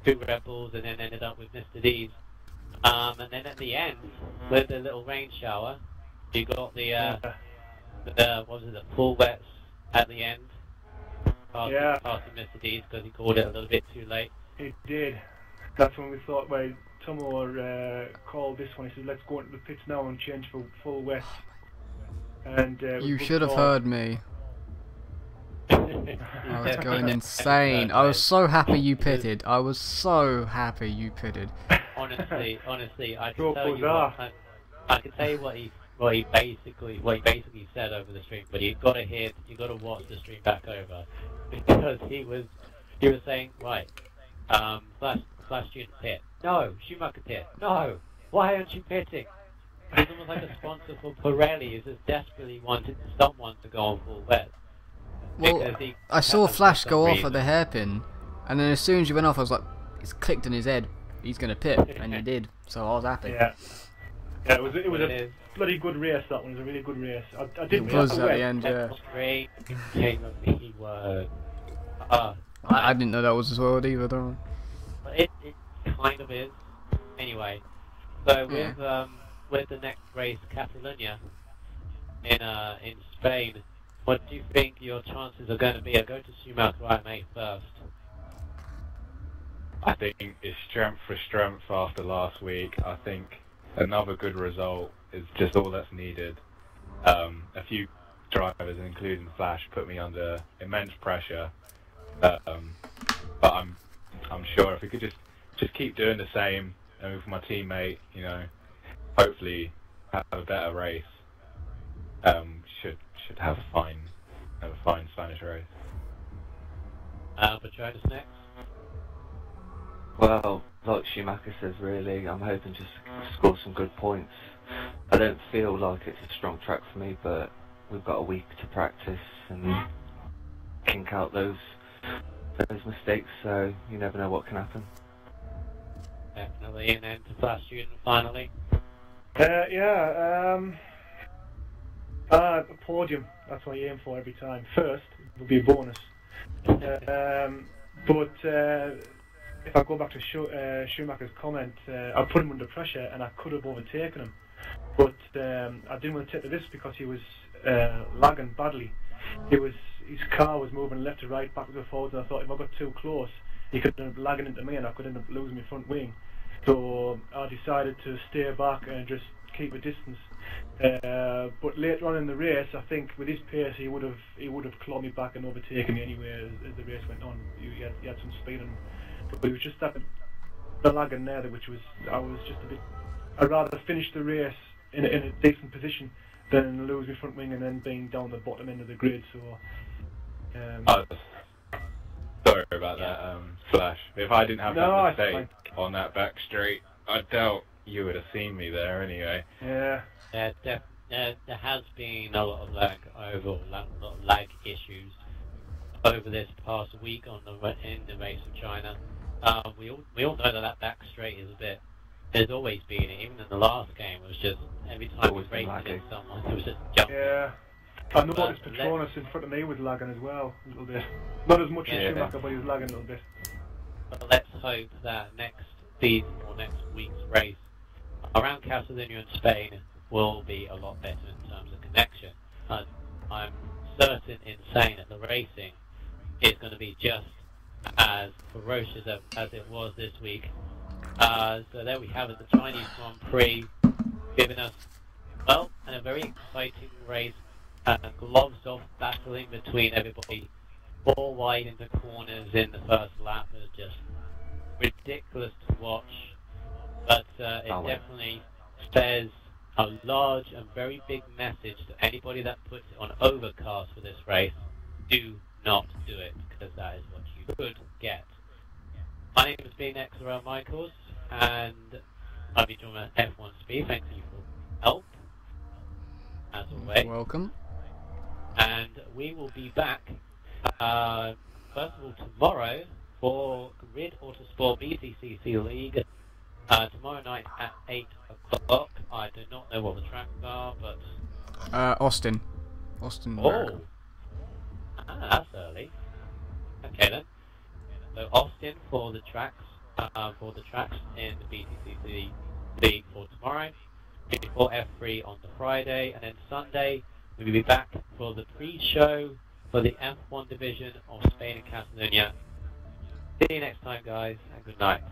A: two Red Bulls and then ended up with Mr. D's. And then at the end, with the little rain shower, you got the what was it, the full wets at the end. Passing Mr. D's because he called it a little bit too late.
E: It did. That's when we thought, well, Tomo called this one. He said, let's go into the pits now and change for full wet. And
B: you should have heard me. I was going insane. I was so happy you pitted. I was so happy you pitted.
A: Honestly, I can tell you I can tell you what he basically said over the stream, but you've got to watch the stream back over because he was saying, right, Flash Student pit, no, Schumacher pit, no, why aren't you pitting? He's almost like a sponsor for Pirelli. He's just desperately wanted someone to go on full wet.
B: Well, I saw Flash go off at the hairpin, and then as soon as you went off, I was like, it's clicked in his head. He's gonna pit, and he did. So I was happy.
E: Yeah, it was a bloody good race. That one was a really good race. I didn't.
B: It was at the end, yeah. I didn't know that was as well either, though.
A: It kind of is. Anyway, so with the next race, Catalonia, in Spain. What do you think your chances are going to be? I'll go to Schumacher IMA first.
C: I think it's strength for strength after last week. I think another good result is just all that's needed. A few drivers, including Flash, put me under immense pressure. But I'm sure if we could just keep doing the same, and with my teammate, hopefully have a better race. Should have a fine Spanish race.
A: Patronus next.
D: Well, like Schumacher says, really, I'm hoping just to score some good points. I don't feel like it's a strong track for me, but we've got a week to practice and kink out those mistakes, so you never know what can happen.
A: Definitely, and then to Flash Student finally.
E: A podium, that's what you aim for every time. First would be a bonus. But if I go back to Schumacher's comment, I put him under pressure and I could have overtaken him. But I didn't want to take the risk because he was lagging badly. His car was moving left to right, backwards and forwards, and I thought if I got too close, he could end up lagging into me and I could end up losing my front wing. So I decided to stay back and just keep a distance. But later on in the race, I think with his pace, he would have clawed me back and overtaken me anyway as the race went on. He had some speed on him, but it was just that the lagging there, which was I was just a bit. I'd rather finish the race in a decent position than lose my front wing and then being down the bottom end of the grid. So.
C: Sorry about that, Flash. If I didn't have that mistake on that back straight, I doubt you would have seen me there anyway.
E: Yeah.
A: There has been a lot of lag issues over this past week in the race of China. We all know that back straight is a bit. There's always been it. Even in the last game, it was just every time we raced against someone, it was just jumping.
E: Yeah. I noticed Patronus in front of me was lagging as well, a little bit. Not as much as Schumacher, but he was lagging a little bit.
A: But let's hope that next season or next week's race around Catalonia and Spain will be a lot better in terms of connection. I'm certain in saying that the racing is going to be just as ferocious as it was this week. So there we have it, the Chinese Grand Prix giving us, well, a very exciting race. Gloves off battling between everybody, all wide into corners in the first lap. It was just ridiculous to watch, but it definitely says a large and very big message to anybody that puts it on overcast for this race. Do not do it, because that is what you could get. My name has been XRL Michaels, and I've been doing F1 Speed. Thank you for help, as always.
B: Welcome.
A: And we will be back, first of all, tomorrow for Grid Autosport BCCC League. Tomorrow night at 8 o'clock. I do not know what the tracks are, but...
B: Austin.
A: Oh! That's early. Okay then. So Austin for the tracks in the BCCC League for tomorrow. Before F3 on the Friday, and then Sunday we'll be back for the pre-show for the F1 division of Spain and Catalonia. See you next time, guys, and good night.